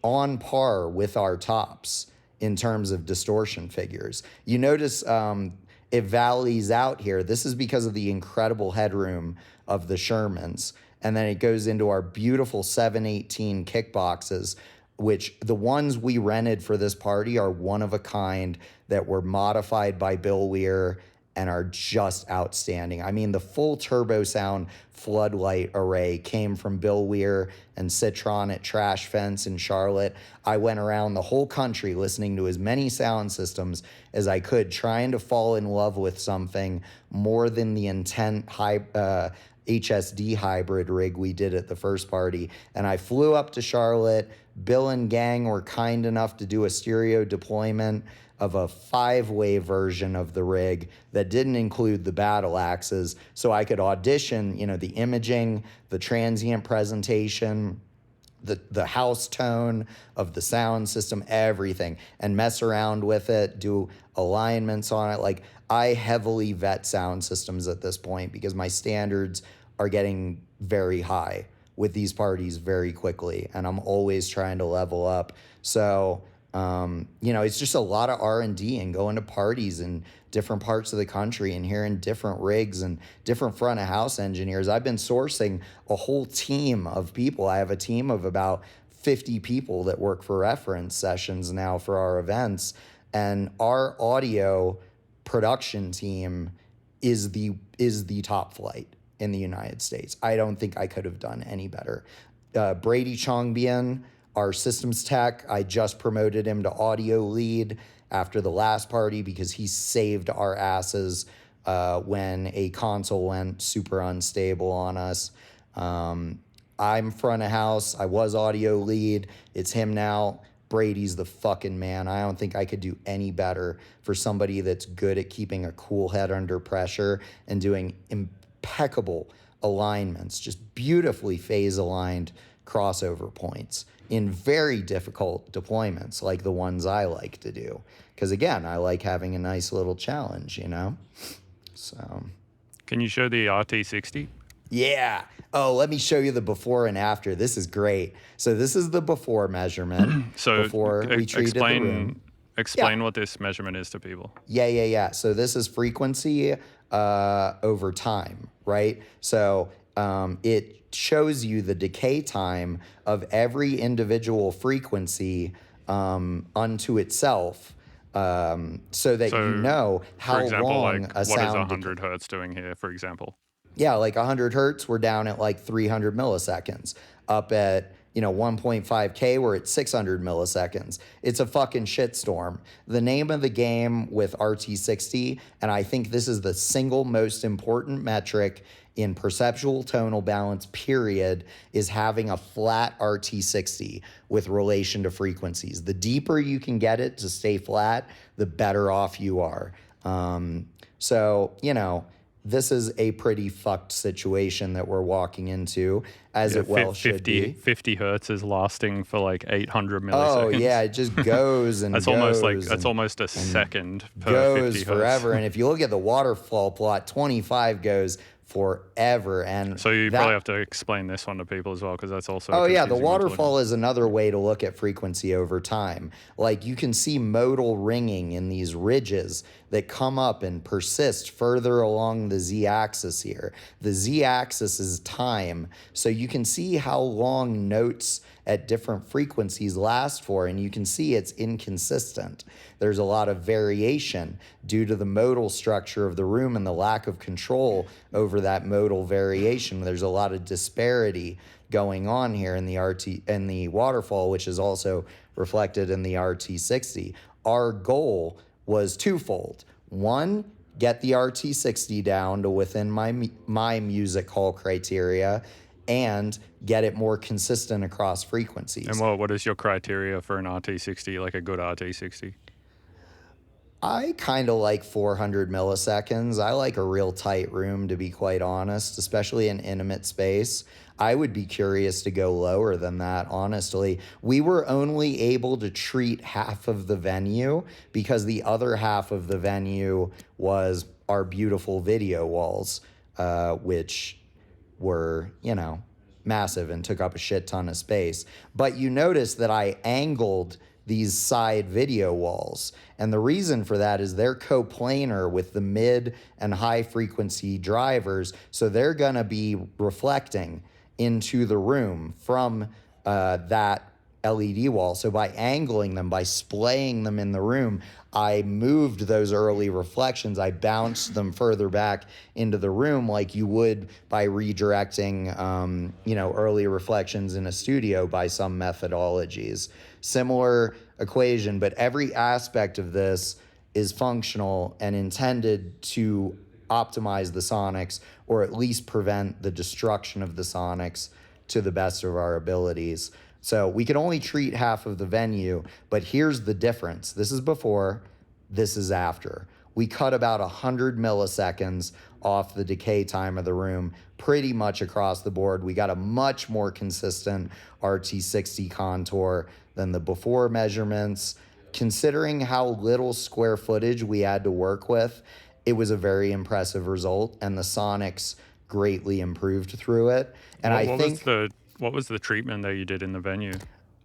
on par with our tops in terms of distortion figures. You notice it valleys out here. This is because of the incredible headroom of the Shermans. And then it goes into our beautiful 718 kickboxes, which the ones we rented for this party are one of a kind that were modified by Bill Weir and are just outstanding. I mean, the full turbo sound floodlight array came from Bill Weir and Citron at Trash Fence in Charlotte. I went around the whole country listening to as many sound systems as I could, trying to fall in love with something more than the Intent HSD hybrid rig we did at the first party. And I flew up to Charlotte. Bill and gang were kind enough to do a stereo deployment of a 5-way version of the rig that didn't include the battle axes, so I could audition, the imaging, the transient presentation, the house tone of the sound system, everything, and mess around with it, do alignments on it. Like, I heavily vet sound systems at this point because my standards are getting very high with these parties very quickly, and I'm always trying to level up. So it's just a lot of R&D and going to parties in different parts of the country and hearing different rigs and different front of house engineers. I've been sourcing a whole team of people. I have a team of about 50 people that work for reference sessions now for our events. And our audio production team is the top flight in the United States. I don't think I could have done any better. Brady Chongbian, our systems tech, I just promoted him to audio lead after the last party because he saved our asses when a console went super unstable on us. I'm front of house. I was audio lead. It's him now. Brady's the fucking man. I don't think I could do any better for somebody that's good at keeping a cool head under pressure and doing impeccable alignments, just beautifully phase aligned crossover points in very difficult deployments like the ones I like to do. Because again, I like having a nice little challenge, So. Can you show the RT60? Yeah. Oh, let me show you the before and after. This is great. So this is the before measurement. So before we treated the room. Explain what this measurement is to people. Yeah. So this is frequency over time, right? So it shows you the decay time of every individual frequency unto itself, so that you know how for example, long like, a what sound. What is 100 hertz doing here, for example? Yeah, like 100 hertz, we're down at like 300 milliseconds. Up at 1.5K, we're at 600 milliseconds. It's a fucking shitstorm. The name of the game with RT60, and I think this is the single most important metric in perceptual tonal balance, period, is having a flat RT60 with relation to frequencies. The deeper you can get it to stay flat, the better off you are. This is a pretty fucked situation that we're walking into, as it well should be. 50 hertz is lasting for like 800 milliseconds. Oh yeah, it just goes and that's goes. That's almost a second per goes 50 forever. hertz. And if you look at the waterfall plot, 25 goes forever. And so you probably have to explain this one to people as well, because that's also the waterfall is another way to look at frequency over time. Like, you can see modal ringing in these ridges that come up and persist further along the z-axis here. The z-axis is time, so you can see how long notes at different frequencies last for, and you can see it's inconsistent. There's a lot of variation due to the modal structure of the room and the lack of control over that modal variation. There's a lot of disparity going on here in the waterfall, which is also reflected in the RT60. Our goal was twofold. One, get the RT60 down to within my music hall criteria, and get it more consistent across frequencies. And what is your criteria for an RT60, like a good RT60? I kind of like 400 milliseconds. I like a real tight room, to be quite honest, especially in intimate space. I would be curious to go lower than that, honestly. We were only able to treat half of the venue because the other half of the venue was our beautiful video walls, which were, massive and took up a shit ton of space. But you notice that I angled these side video walls. And the reason for that is they're coplanar with the mid and high frequency drivers. So they're going to be reflecting into the room from that LED wall. So by angling them, by splaying them in the room, I moved those early reflections. I bounced them further back into the room like you would by redirecting, early reflections in a studio by some methodologies. Similar equation, but every aspect of this is functional and intended to optimize the sonics or at least prevent the destruction of the sonics to the best of our abilities. So we can only treat half of the venue, but here's the difference. This is before, this is after. We cut about 100 milliseconds off the decay time of the room pretty much across the board. We got a much more consistent RT60 contour than the before measurements. Considering how little square footage we had to work with, it was a very impressive result, and the sonics greatly improved through it. And What, I what was think the what was the treatment that you did in the venue?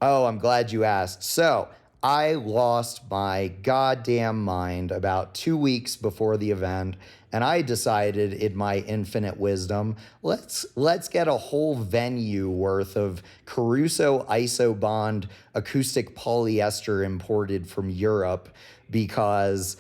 Oh, I'm glad you asked. So, I lost my goddamn mind about 2 weeks before the event, and I decided in my infinite wisdom, let's get a whole venue worth of Caruso Isobond acoustic polyester imported from Europe because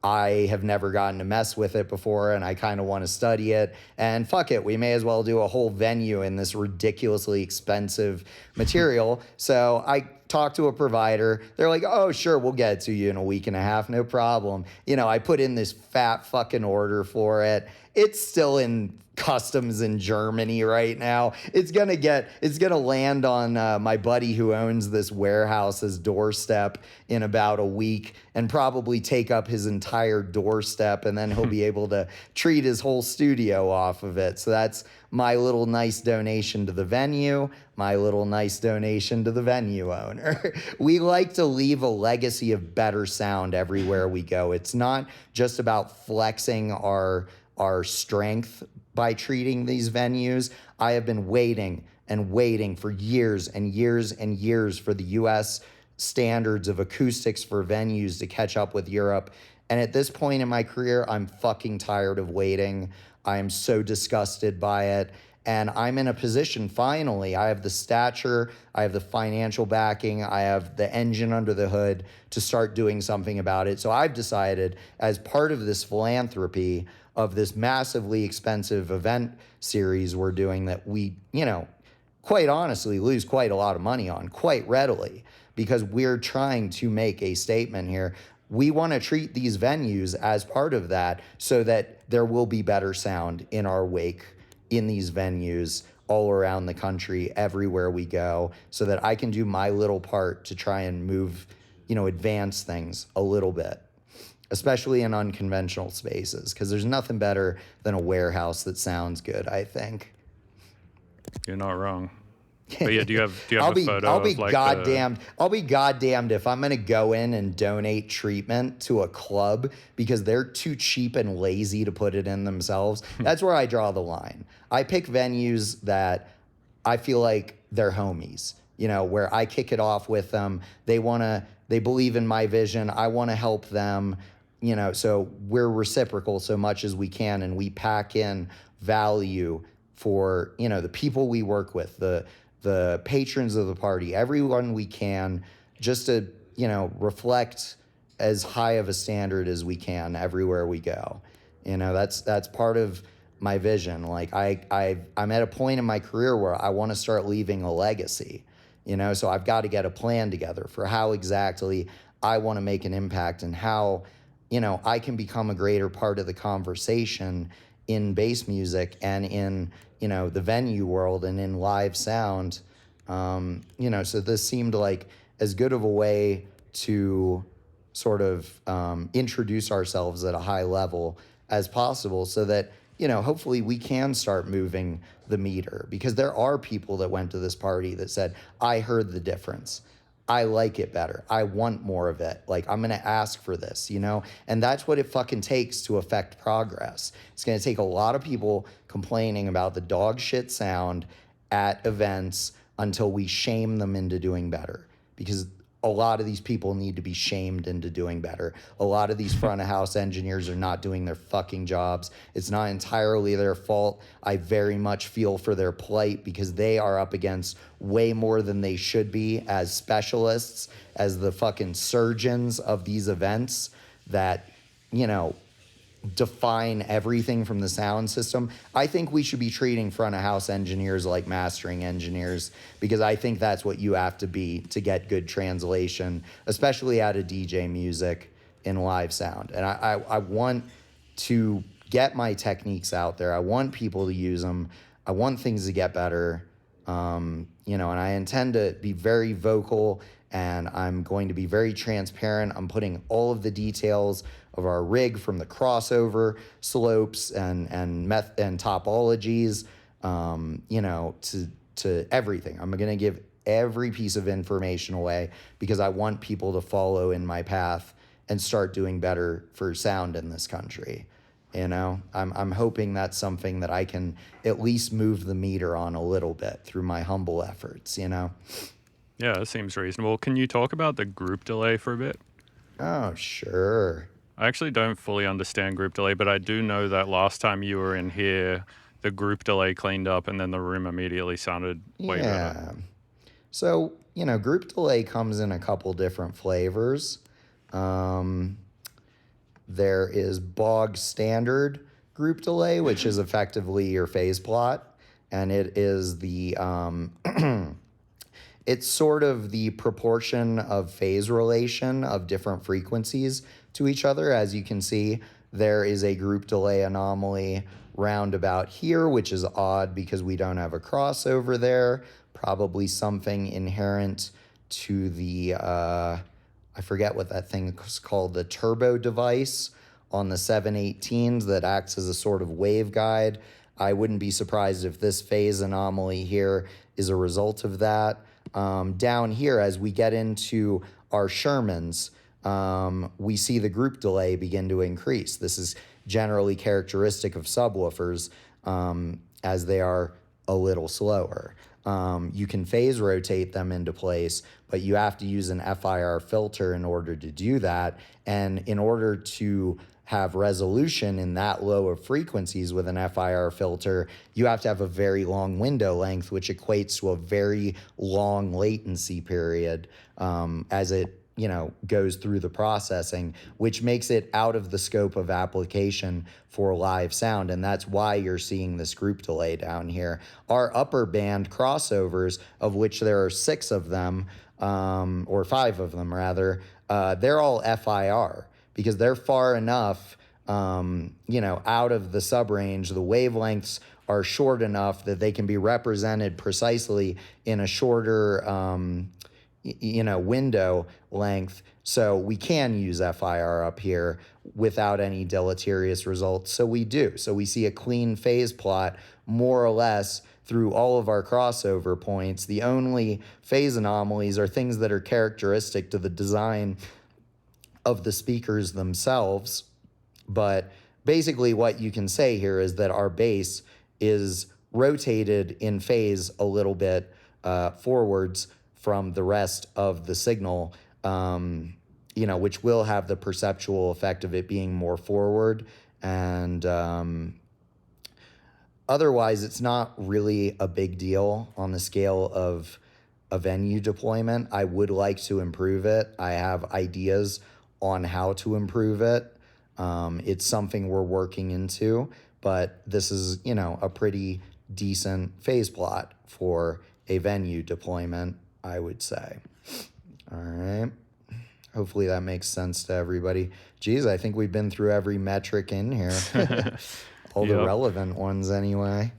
I have never gotten to mess with it before and I kind of want to study it. And fuck it, we may as well do a whole venue in this ridiculously expensive material. So I talked to a provider. They're like, oh, sure, we'll get it to you in a week and a half, no problem. I put in this fat fucking order for it. It's still in customs in Germany right now. It's gonna land on my buddy who owns this warehouse's doorstep in about a week and probably take up his entire doorstep, and then he'll be able to treat his whole studio off of it. So that's my little nice donation to the venue, my little nice donation to the venue owner. We like to leave a legacy of better sound everywhere we go. It's not just about flexing our strength by treating these venues. I have been waiting and waiting for years and years and years for the US standards of acoustics for venues to catch up with Europe. And at this point in my career, I'm fucking tired of waiting. I'm so disgusted by it. And I'm in a position, finally, I have the stature, I have the financial backing, I have the engine under the hood to start doing something about it. So I've decided, as part of this philanthropy of this massively expensive event series we're doing that we, quite honestly lose quite a lot of money on quite readily because we're trying to make a statement here. We want to treat these venues as part of that so that there will be better sound in our wake in these venues all around the country, everywhere we go, so that I can do my little part to try and move, advance things a little bit, especially in unconventional spaces, because there's nothing better than a warehouse that sounds good, I think. You're not wrong. But yeah, do you have I'll a be photo I'll be of like the goddamned. I'll be goddamned if I'm gonna go in and donate treatment to a club because they're too cheap and lazy to put it in themselves. That's where I draw the line. I pick venues that I feel like they're homies, where I kick it off with them. They believe in my vision. I want to help them, so we're reciprocal so much as we can, and we pack in value for, the people we work with, the patrons of the party, everyone we can, just to, reflect as high of a standard as we can everywhere we go. That's part of my vision. Like I'm at a point in my career where I want to start leaving a legacy, so I've got to get a plan together for how exactly I want to make an impact and how, I can become a greater part of the conversation in bass music and in, the venue world and in live sound. So this seemed like as good of a way to sort of introduce ourselves at a high level as possible so that, hopefully we can start moving the meter, because there are people that went to this party that said, I heard the difference. I like it better. I want more of it. Like, I'm going to ask for this, And that's what it fucking takes to affect progress. It's going to take a lot of people complaining about the dog shit sound at events until we shame them into doing better. Because a lot of these people need to be shamed into doing better. A lot of these front of house engineers are not doing their fucking jobs. It's not entirely their fault. I very much feel for their plight, because they are up against way more than they should be as specialists, as the fucking surgeons of these events that, define everything from the sound system. I think we should be treating front of house engineers like mastering engineers, because I think that's what you have to be to get good translation, especially out of DJ music in live sound. And I want to get my techniques out there. I want people to use them. I want things to get better. And I intend to be very vocal, and I'm going to be very transparent. I'm putting all of the details of our rig, from the crossover slopes and topologies, to everything. I'm going to give every piece of information away, because I want people to follow in my path and start doing better for sound in this country. I'm hoping that's something that I can at least move the meter on a little bit through my humble efforts. Yeah, that seems reasonable. Can you talk about the group delay for a bit? Oh, sure. I actually don't fully understand group delay, but I do know that last time you were in here, the group delay cleaned up and then the room immediately sounded way better. So, group delay comes in a couple different flavors. There is bog standard group delay, which is effectively your phase plot. And it is it's sort of the proportion of phase relation of different frequencies to each other. As you can see, there is a group delay anomaly round about here, which is odd because we don't have a crossover there. Probably something inherent to the, I forget what that thing is called, the turbo device on the 718s that acts as a sort of waveguide. I wouldn't be surprised if this phase anomaly here is a result of that. Down here, as we get into our Shermans, we see the group delay begin to increase. This is generally characteristic of subwoofers, as they are a little slower. You can phase rotate them into place, but you have to use an FIR filter in order to do that. And in order to have resolution in that low of frequencies with an FIR filter, you have to have a very long window length, which equates to a very long latency period as it goes through the processing, which makes it out of the scope of application for live sound. And that's why you're seeing this group delay down here. Our upper band crossovers, of which there are 6 of them, or 5 of them rather, they're all FIR, because they're far enough, out of the sub-range. The wavelengths are short enough that they can be represented precisely in a shorter window length. So we can use FIR up here without any deleterious results. So we do. So we see a clean phase plot more or less through all of our crossover points. The only phase anomalies are things that are characteristic to the design of the speakers themselves. But basically what you can say here is that our bass is rotated in phase a little bit forwards from the rest of the signal, which will have the perceptual effect of it being more forward. And otherwise, it's not really a big deal on the scale of a venue deployment. I would like to improve it. I have ideas on how to improve it. It's something we're working into, but this is, a pretty decent phase plot for a venue deployment, I would say. All right. Hopefully that makes sense to everybody. Geez, I think we've been through every metric in here. All the relevant ones anyway.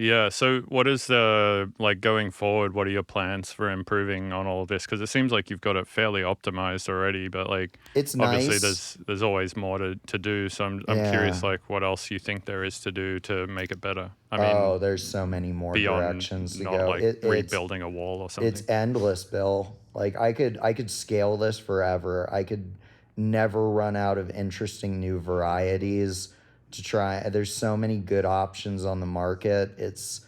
Yeah. So, what is the like going forward? What are your plans for improving on all of this? Because it seems like you've got it fairly optimized already, but like It's obviously nice. there's always more to do. So I'm curious, Yeah. like what else you think there is to do to make it better. I mean, Oh, there's so many more beyond directions to not go. like rebuilding a wall or It's something. endless, Bill. Like I could scale this forever. I could never run out of interesting new varieties to try. There's so many good options on the market. It's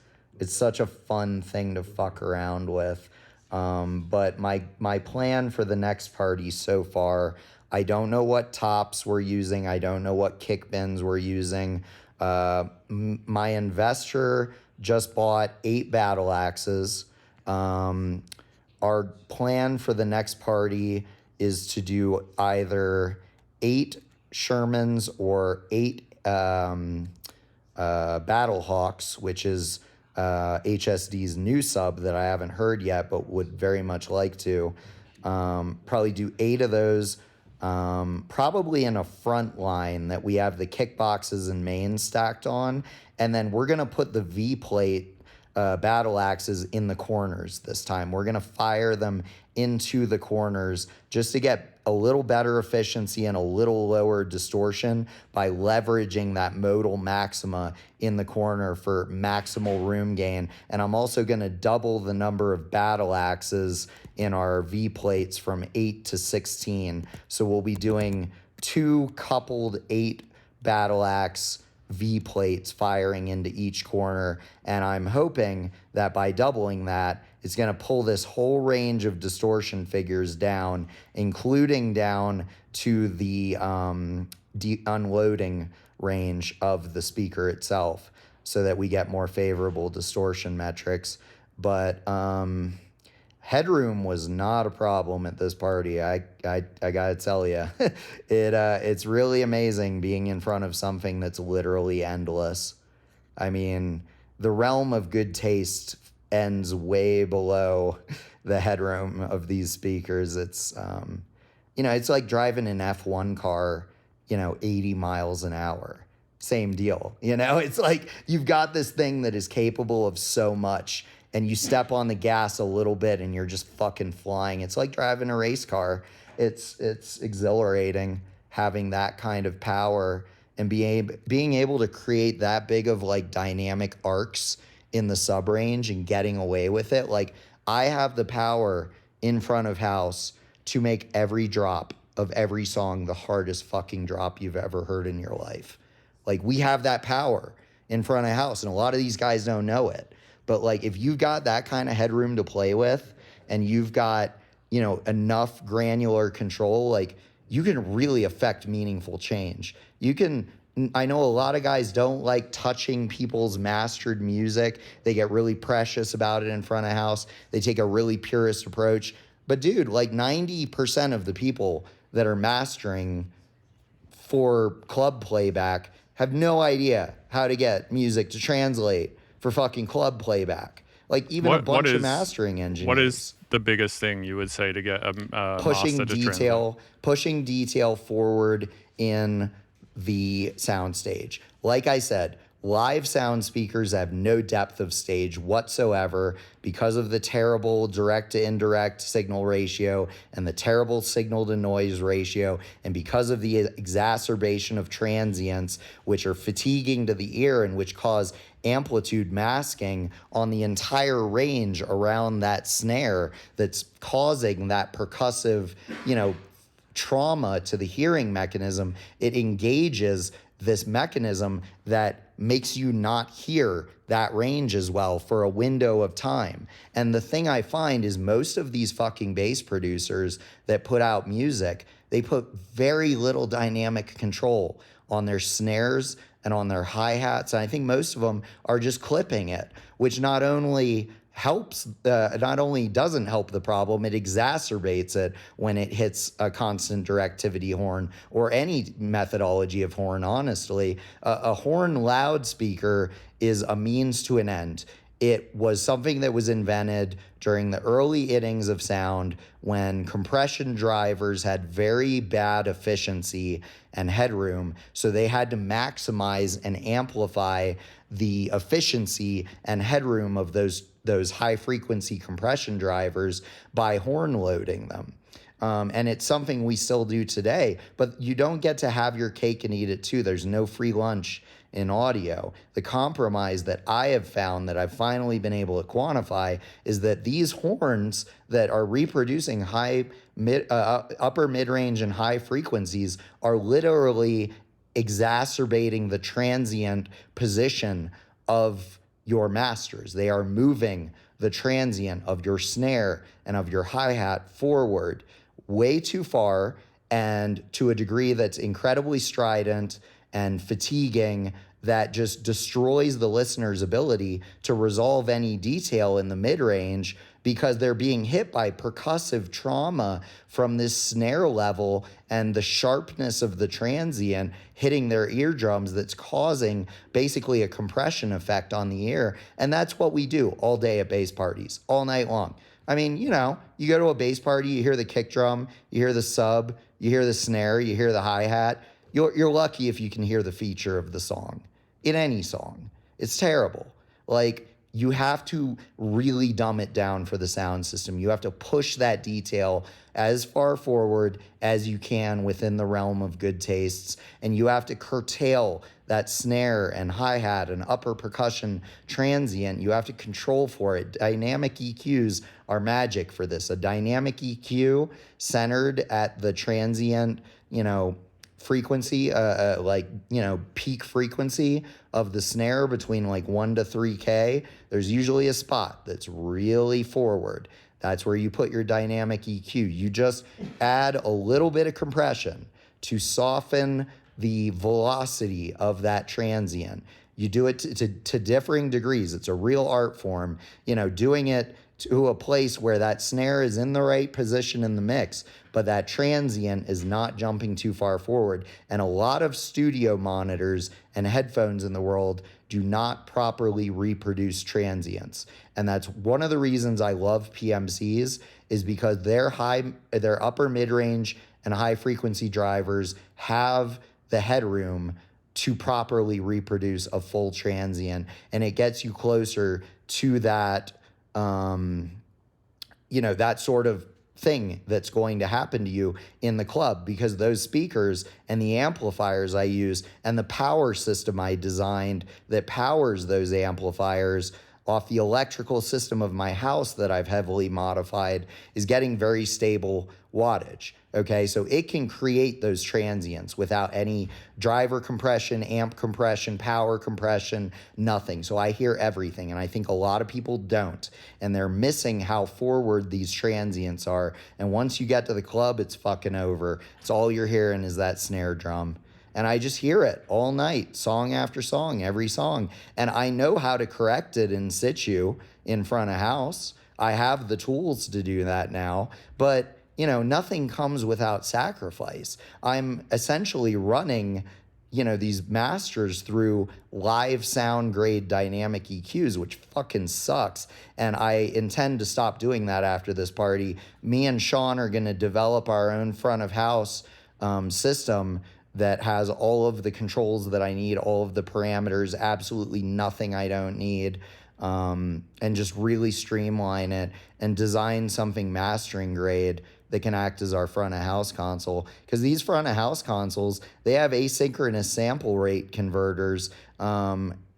such a fun thing to fuck around with. But my plan for the next party so far, I don't know what tops we're using. I don't know what kick bins we're using. My investor just bought 8 battle axes. Um, our plan for the next party is to do either 8 Shermans or 8 Battle Hawks, which is HSD's new sub that I haven't heard yet, but would very much like to. Probably do 8 of those, probably in a front line that we have the kickboxes and mains stacked on. And then we're going to put the V plate battle axes in the corners this time. We're going to fire them into the corners just to get a little better efficiency and a little lower distortion by leveraging that modal maxima in the corner for maximal room gain. And I'm also going to double the number of battle axes in our V plates from 8 to 16. So we'll be doing 2 coupled 8 battle axe V plates firing into each corner. And I'm hoping that by doubling that, it's going to pull this whole range of distortion figures down, including down to the unloading range of the speaker itself, so that we get more favorable distortion metrics. But headroom was not a problem at this party. I gotta tell you, it's really amazing being in front of something that's literally endless. I mean, the realm of good taste ends way below the headroom of these speakers. It's it's like driving an F1 car, 80 miles an hour. Same deal. It's like you've got this thing that is capable of so much, and you step on the gas a little bit and you're just fucking flying. It's like driving a race car. It's exhilarating having that kind of power and being able to create that big of like dynamic arcs in the sub range and getting away with it. Like I have the power in front of house to make every drop of every song the hardest fucking drop you've ever heard in your life. Like we have that power in front of house, and a lot of these guys don't know it. But like if you've got that kind of headroom to play with and you've got, enough granular control, like you can really affect meaningful change. I know a lot of guys don't like touching people's mastered music. They get really precious about it in front of house. They take a really purist approach. But dude, like 90% of the people that are mastering for club playback have no idea how to get music to translate for fucking club playback. Like even a What what bunch of is mastering what is engineers the biggest thing you would say to get a master to translate? pushing detail forward in the soundstage. Like I said, live sound speakers have no depth of stage whatsoever because of the terrible direct to indirect signal ratio and the terrible signal to noise ratio, and because of the exacerbation of transients, which are fatiguing to the ear and which cause amplitude masking on the entire range around that snare that's causing that percussive, trauma to the hearing mechanism. It engages this mechanism that makes you not hear that range as well for a window of time. And the thing I find is most of these fucking bass producers that put out music, they put very little dynamic control on their snares and on their hi-hats. And I think most of them are just clipping it, which not only doesn't help the problem, it exacerbates it when it hits a constant directivity horn or any methodology of horn. Honestly, a horn loudspeaker is a means to an end. It was something that was invented during the early innings of sound when compression drivers had very bad efficiency and headroom. So they had to maximize and amplify the efficiency and headroom of those high frequency compression drivers by horn loading them. And it's something we still do today, but you don't get to have your cake and eat it too. There's no free lunch in audio. The compromise that I have found that I've finally been able to quantify is that these horns that are reproducing upper mid-range and high frequencies are literally exacerbating the transient position of your masters. They are moving the transient of your snare and of your hi-hat forward way too far, and to a degree that's incredibly strident and fatiguing, that just destroys the listener's ability to resolve any detail in the mid-range because they're being hit by percussive trauma from this snare level and the sharpness of the transient hitting their eardrums that's causing basically a compression effect on the ear. And that's what we do all day at bass parties, all night long. I mean, you know, you go to a bass party, you hear the kick drum, you hear the sub, you hear the snare, you hear the hi-hat. You're lucky if you can hear the feature of the song in any song. It's terrible. Like, you have to really dumb it down for the sound system. You have to push that detail as far forward as you can within the realm of good tastes. And you have to curtail that snare and hi-hat and upper percussion transient. You have to control for it. Dynamic EQs are magic for this. A dynamic EQ centered at the transient, frequency, peak frequency of the snare between like 1 to 3K, there's usually a spot that's really forward. That's where you put your dynamic EQ. You just add a little bit of compression to soften the velocity of that transient. You do it to differing degrees. It's a real art form, doing it to a place where that snare is in the right position in the mix, but that transient is not jumping too far forward. And a lot of studio monitors and headphones in the world do not properly reproduce transients. And that's one of the reasons I love PMCs, is because their upper mid-range and high frequency drivers have the headroom to properly reproduce a full transient. And it gets you closer to that that sort of thing that's going to happen to you in the club, because those speakers and the amplifiers I use and the power system I designed that powers those amplifiers off the electrical system of my house that I've heavily modified is getting very stable wattage. Okay, so it can create those transients without any driver compression, amp compression, power compression, nothing. So I hear everything, and I think a lot of people don't, and they're missing how forward these transients are. And once you get to the club, it's fucking over. It's all you're hearing is that snare drum. And I just hear it all night, song after song, every song. And I know how to correct it in situ in front of house. I have the tools to do that now. But, nothing comes without sacrifice. I'm essentially running, these masters through live sound grade dynamic EQs, which fucking sucks. And I intend to stop doing that after this party. Me and Sean are going to develop our own front of house system that has all of the controls that I need, all of the parameters, absolutely nothing I don't need, and just really streamline it and design something mastering grade that can act as our front of house console. Because these front of house consoles, they have asynchronous sample rate converters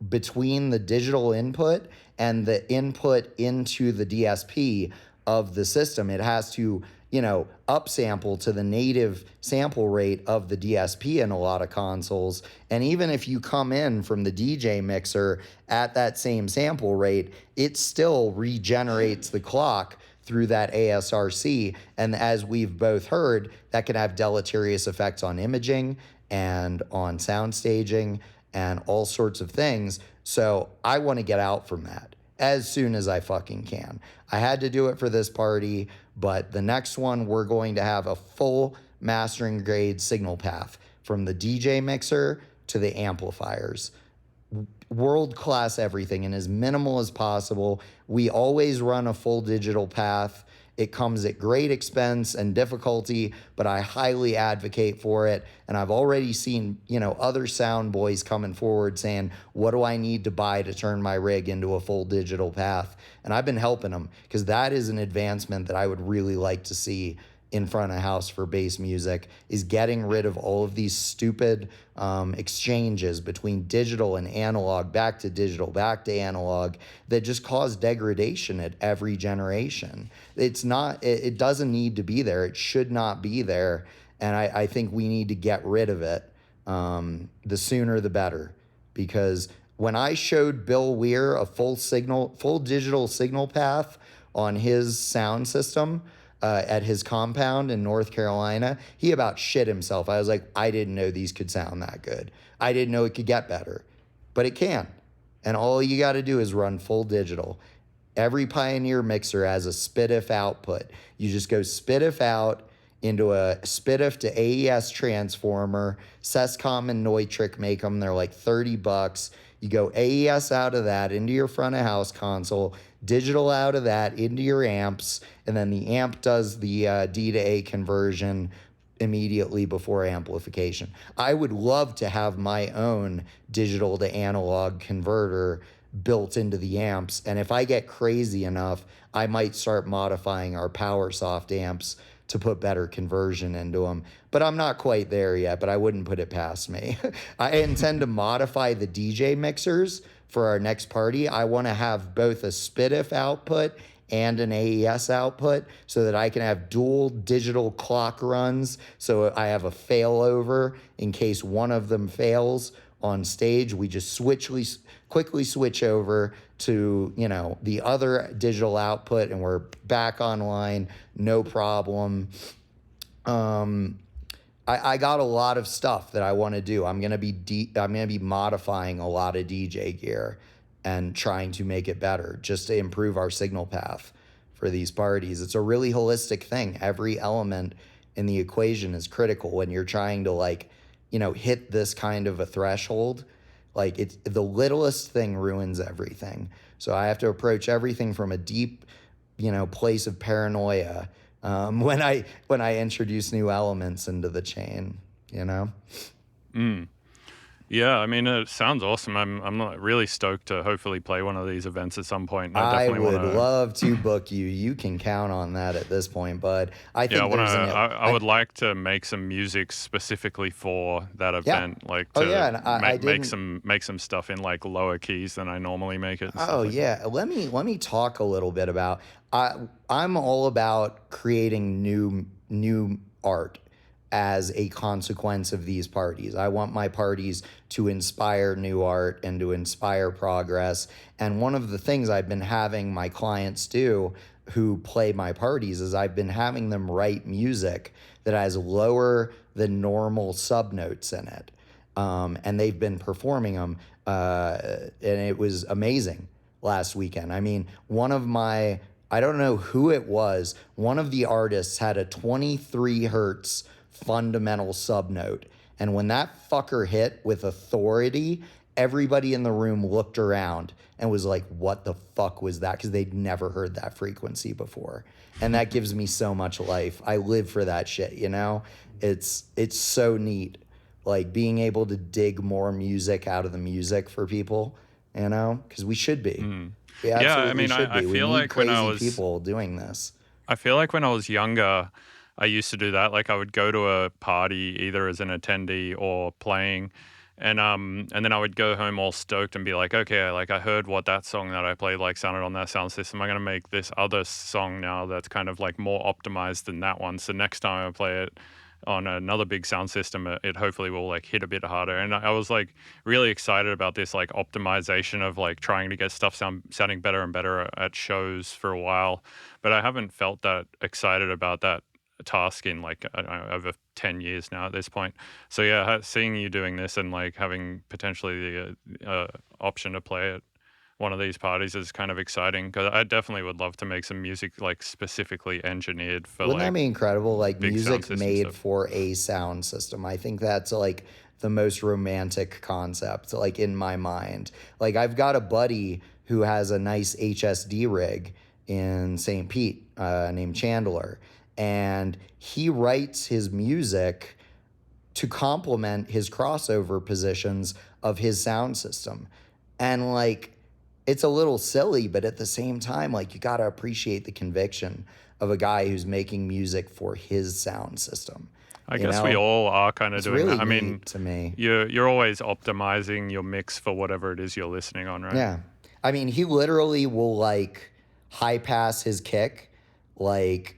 between the digital input and the input into the DSP of the system. It has to upsample to the native sample rate of the DSP in a lot of consoles. And even if you come in from the DJ mixer at that same sample rate, it still regenerates the clock through that ASRC. And as we've both heard, that can have deleterious effects on imaging and on sound staging and all sorts of things. So I want to get out from that as soon as I fucking can. I had to do it for this party, but the next one, we're going to have a full mastering grade signal path from the DJ mixer to the amplifiers. world-class everything and as minimal as possible. We always run a full digital path. It comes at great expense and difficulty, but I highly advocate for it. And I've already seen, other sound boys coming forward saying, what do I need to buy to turn my rig into a full digital path? And I've been helping them because that is an advancement that I would really like to see in front of house for bass music, is getting rid of all of these stupid exchanges between digital and analog, back to digital, back to analog, that just cause degradation at every generation. It doesn't need to be there. It should not be there. And I think we need to get rid of it. The sooner the better. Because when I showed Bill Weir a full digital signal path on his sound system, at his compound in North Carolina, he about shit himself. I was like, I didn't know these could sound that good. I didn't know it could get better, but it can. And all you got to do is run full digital. Every Pioneer mixer has a SPDIF output. You just go SPDIF out into a SPDIF to AES transformer. Sescom and Neutrik make them. They're like $30. You go AES out of that into your front of house console, digital out of that into your amps, and then the amp does the D to A conversion immediately before amplification. I would love to have my own digital to analog converter built into the amps, and if I get crazy enough, I might start modifying our PowerSoft amps to put better conversion into them. But I'm not quite there yet, but I wouldn't put it past me. I intend to modify the DJ mixers for our next party. I want to have both a SPDIF output and an AES output so that I can have dual digital clock runs. So I have a failover in case one of them fails on stage. We just quickly switch over to, the other digital output and we're back online, no problem. I got a lot of stuff that I want to do. I'm gonna be modifying a lot of DJ gear and trying to make it better just to improve our signal path for these parties. It's a really holistic thing. Every element in the equation is critical when you're trying to hit this kind of a threshold. Like it's the littlest thing ruins everything. So I have to approach everything from a deep, place of paranoia when I introduce new elements into the chain. Yeah, I mean, it sounds awesome. I'm not really stoked to hopefully play one of these events at some point. I definitely would want to. love to book you. You can count on that at this point, bud. I Yeah, think I would like to make some music specifically for that yeah. event, like Oh yeah, to and I didn't. make some stuff in like lower keys than I normally make it and Oh stuff like that. yeah, let me talk a little bit about. I'm all about creating new art as a consequence of these parties. I want my parties to inspire new art and to inspire progress. And one of the things I've been having my clients do who play my parties is I've been having them write music that has lower than normal subnotes in it. And they've been performing them, and it was amazing last weekend. I mean, I don't know who it was, one of the artists had a 23 hertz fundamental subnote. And when that fucker hit with authority, everybody in the room looked around and was like, what the fuck was that? Because they'd never heard that frequency before. And that gives me so much life. I live for that shit, It's so neat. Like being able to dig more music out of the music for people, because we should be. We Yeah, I absolutely mean, should I be. We feel need like when crazy people doing this. I feel like when I was younger, I used to do that. Like I would go to a party either as an attendee or playing, and then I would go home all stoked and be like, okay, like I heard what that song that I played like sounded on that sound system. I'm gonna make this other song now that's kind of like more optimized than that one. So next time I play it on another big sound system, it hopefully will like hit a bit harder. And I was like really excited about this like optimization of like trying to get stuff sounding better and better at shows for a while, but I haven't felt that excited about that task in like I don't know, over 10 years now at this point. So yeah, seeing you doing this and like having potentially the option to play it one of these parties is kind of exciting, because I definitely would love to make some music like specifically engineered for Wouldn't that like be incredible? Like big sound music system made stuff. for a sound system. I think that's like the most romantic concept, like in my mind. Like I've got a buddy who has a nice HSD rig in St. Pete named Chandler, and he writes his music to complement his crossover positions of his sound system. And like, it's a little silly, but at the same time, like, you got to appreciate the conviction of a guy who's making music for his sound system. I You guess we know, all are kind of it's doing really that. I mean, neat to me. you're always optimizing your mix for whatever it is you're listening on, right? Yeah. I mean, he literally will like high pass his kick, like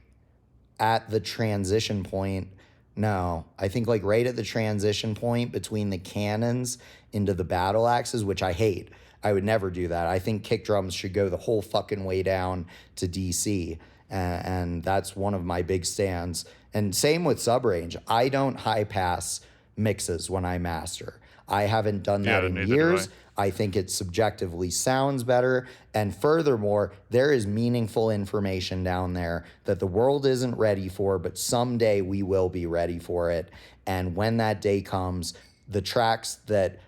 at the transition point. No, I think like right at the transition point between the cannons into the battle axes, which I hate. I would never do that. I think kick drums should go the whole fucking way down to DC. And that's one of my big stands. And same with sub range. I don't high pass mixes when I master. I haven't done that Yeah, in neither do I. years. I think it subjectively sounds better. And furthermore, there is meaningful information down there that the world isn't ready for, but someday we will be ready for it. And when that day comes, the tracks that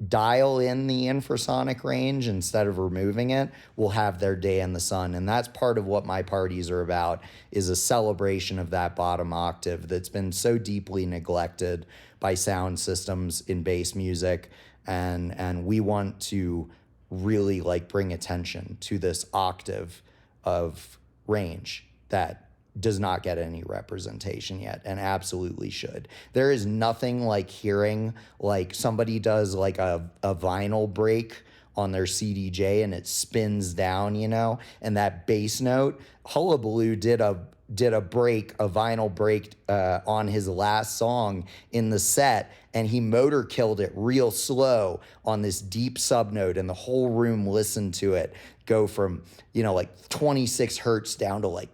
dial in the infrasonic range instead of removing it will have their day in the sun. And that's part of what my parties are about, is a celebration of that bottom octave that's been so deeply neglected by sound systems in bass music. And we want to really like bring attention to this octave of range that does not get any representation yet, and absolutely should. There is nothing like hearing like somebody does like a vinyl break on their CDJ and it spins down, you know, and that bass note. Hullabaloo did a vinyl break on his last song in the set, and he motor killed it real slow on this deep sub note, and the whole room listened to it go from, you know, like 26 hertz down to like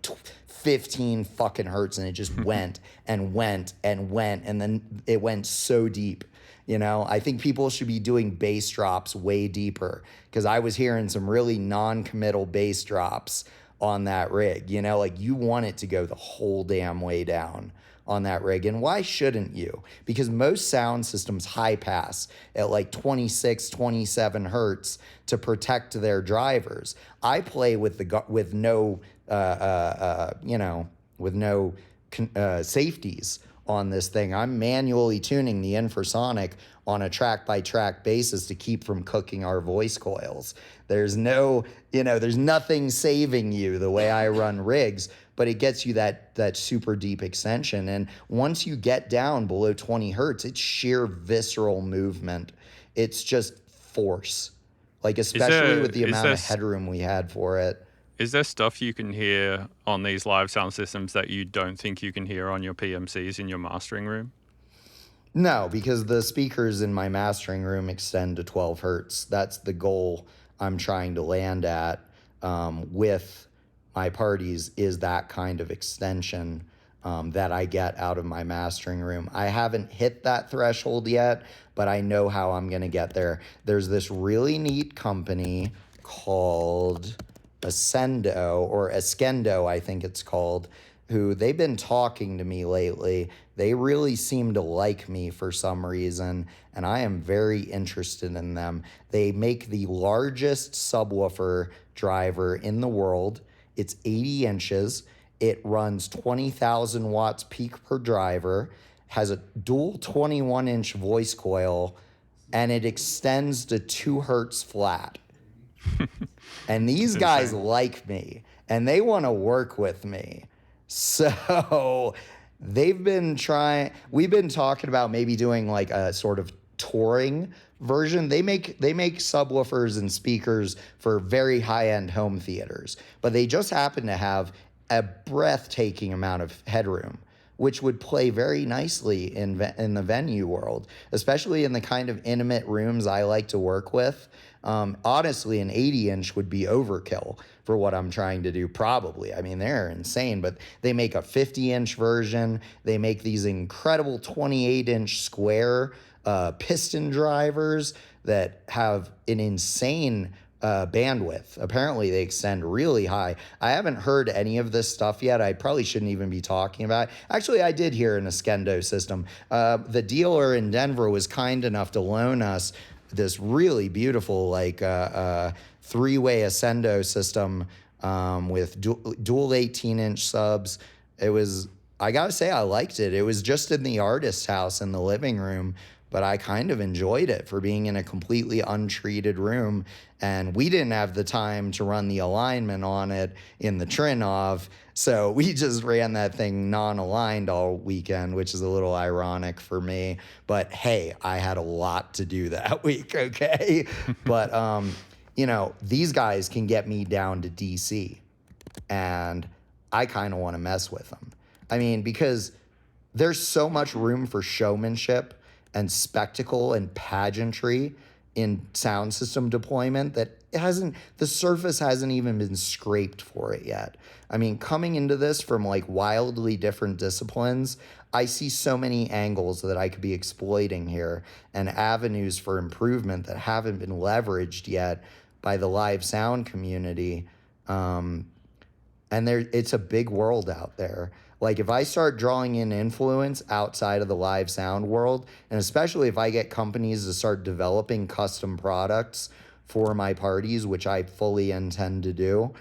15 fucking hertz, and it just went and went and went, and then it went so deep. You know, I think people should be doing bass drops way deeper, because I was hearing some really non-committal bass drops on that rig. You know, like you want it to go the whole damn way down on that rig. And why shouldn't you? Because most sound systems high pass at like 26, 27 hertz to protect their drivers. I play with no you know, with no safeties on this thing. I'm manually tuning the infrasonic on a track by track basis to keep from cooking our voice coils. There's no, you know, there's nothing saving you the way I run rigs, but it gets you that super deep extension. And once you get down below 20 hertz, it's sheer visceral movement. It's just force. Like, Is especially there with the is amount there of headroom we had for it. is there stuff you can hear on these live sound systems that you don't think you can hear on your PMCs in your mastering room? No, because the speakers in my mastering room extend to 12 hertz. That's the goal I'm trying to land at with my parties, is that kind of extension that I get out of my mastering room. I haven't hit that threshold yet, but I know how I'm going to get there. There's this really neat company called Ascendo, I think it's called, who they've been talking to me lately. They really seem to like me for some reason, and I am very interested in them. They make the largest subwoofer driver in the world. It's 80 inches. It runs 20,000 watts peak per driver, has a dual 21-inch voice coil, and it extends to 2 hertz flat. And these guys like me, and they want to work with me. So we've been talking about maybe doing like a sort of touring version. They make subwoofers and speakers for very high-end home theaters, but they just happen to have a breathtaking amount of headroom, which would play very nicely in the venue world, especially in the kind of intimate rooms I like to work with. Honestly, an 80-inch would be overkill for what I'm trying to do, probably. I mean, they're insane, but they make a 50-inch version. They make these incredible 28-inch square piston drivers that have an insane bandwidth. Apparently, they extend really high. I haven't heard any of this stuff yet. I probably shouldn't even be talking about it. Actually, I did hear an Ascendo system. The dealer in Denver was kind enough to loan us this really beautiful, like, three-way Ascendo system with dual 18-inch subs. It was, I gotta say, I liked it. It was just in the artist's house in the living room, but I kind of enjoyed it for being in a completely untreated room. And we didn't have the time to run the alignment on it in the Trinov, so we just ran that thing non-aligned all weekend, which is a little ironic for me. But hey, I had a lot to do that week, okay? But these guys can get me down to DC, and I kind of want to mess with them. I mean, because there's so much room for showmanship and spectacle and pageantry in sound system deployment that the surface hasn't even been scraped for it yet. I mean, coming into this from like wildly different disciplines, I see so many angles that I could be exploiting here and avenues for improvement that haven't been leveraged yet by the live sound community. And it's a big world out there. Like, if I start drawing in influence outside of the live sound world, and especially if I get companies to start developing custom products for my parties, which I fully intend to do,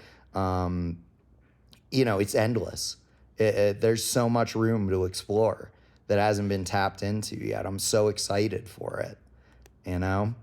it's endless. There's so much room to explore that hasn't been tapped into yet. I'm so excited for it, you know?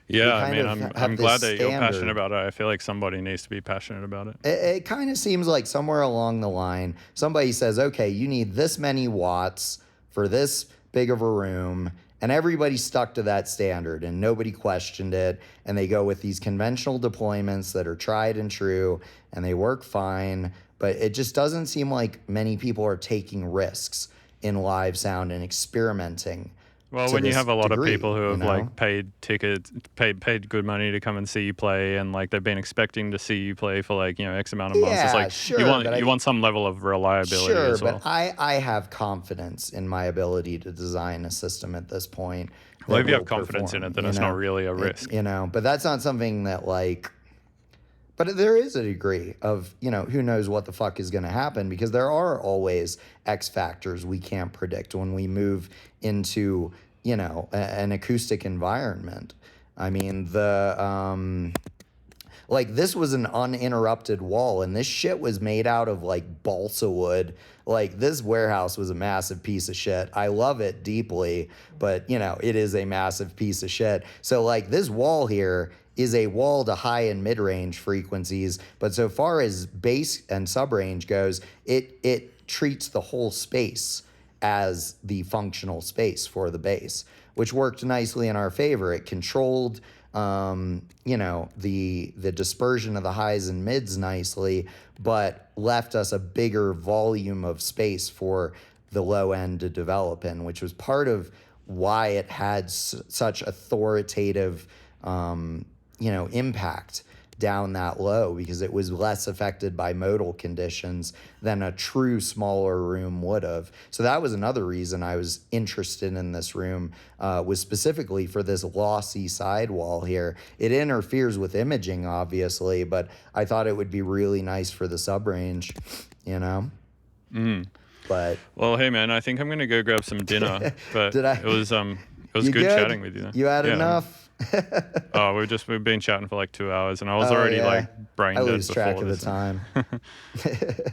Yeah, I mean, I'm glad that you're passionate standard. about it. I feel like somebody needs to be passionate about it. It kind of seems like somewhere along the line, somebody says, okay, you need this many watts for this big of a room, and everybody stuck to that standard and nobody questioned it, and they go with these conventional deployments that are tried and true and they work fine, but it just doesn't seem like many people are taking risks in live sound and experimenting. Well, To when you this have a lot of degree, people who have you know? like paid tickets, paid good money to come and see you play, and like they've been expecting to see you play for like X amount of months, it's Yeah, like you sure, want but you want some level of reliability sure, as but well. I have confidence in my ability to design a system at this point Well, that if you will have confidence in perform, it, then it's not really a risk. but that's not something that like, but there is a degree of, who knows what the fuck is going to happen, because there are always X factors we can't predict when we move into, an acoustic environment. I mean, like, this was an uninterrupted wall, and this shit was made out of like balsa wood. Like, this warehouse was a massive piece of shit. I love it deeply, but it is a massive piece of shit. So like, this wall here is a wall to high and mid-range frequencies, but so far as bass and sub-range goes, it treats the whole space as the functional space for the bass, which worked nicely in our favor. It controlled the dispersion of the highs and mids nicely, but left us a bigger volume of space for the low end to develop in, which was part of why it had such authoritative, impact down that low, because it was less affected by modal conditions than a true smaller room would have. So that was another reason I was interested in this room, was specifically for this lossy sidewall here. It interferes with imaging, obviously, but I thought it would be really nice for the sub-range, But Well, hey man, I think I'm gonna go grab some dinner, but did I? it was You good good? chatting with you. You had Yeah. enough? Oh, we've been chatting for like 2 hours, and I was Oh, already yeah. like brain I dead lose track before of the this. time.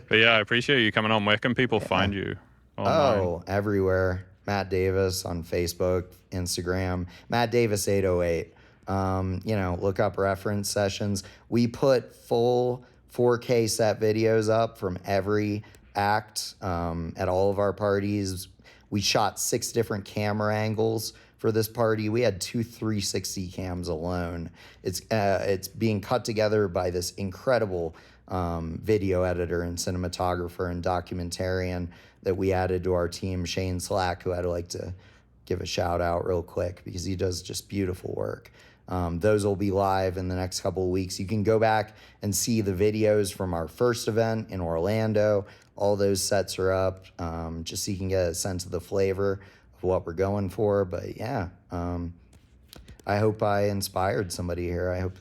But yeah, I appreciate you coming on. Where can people find you online? Oh, everywhere. Matt Davis on Facebook, Instagram, Matt Davis 808. Look up reference sessions. We put full 4K set videos up from every act at all of our parties. We shot 6 different camera angles for this party. We had 2 360 cams alone. It's being cut together by this incredible video editor and cinematographer and documentarian that we added to our team, Shane Slack, who I'd like to give a shout out real quick because he does just beautiful work. Those will be live in the next couple of weeks. You can go back and see the videos from our first event in Orlando. All those sets are up, just so you can get a sense of the flavor of what we're going for. But yeah, I hope I inspired somebody here. I hope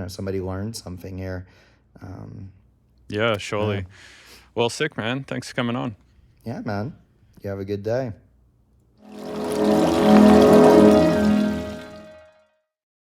somebody learned something here. Um, Yeah, yeah, surely. Well, sick, man. Thanks for coming on. yeah, man. You have a good day.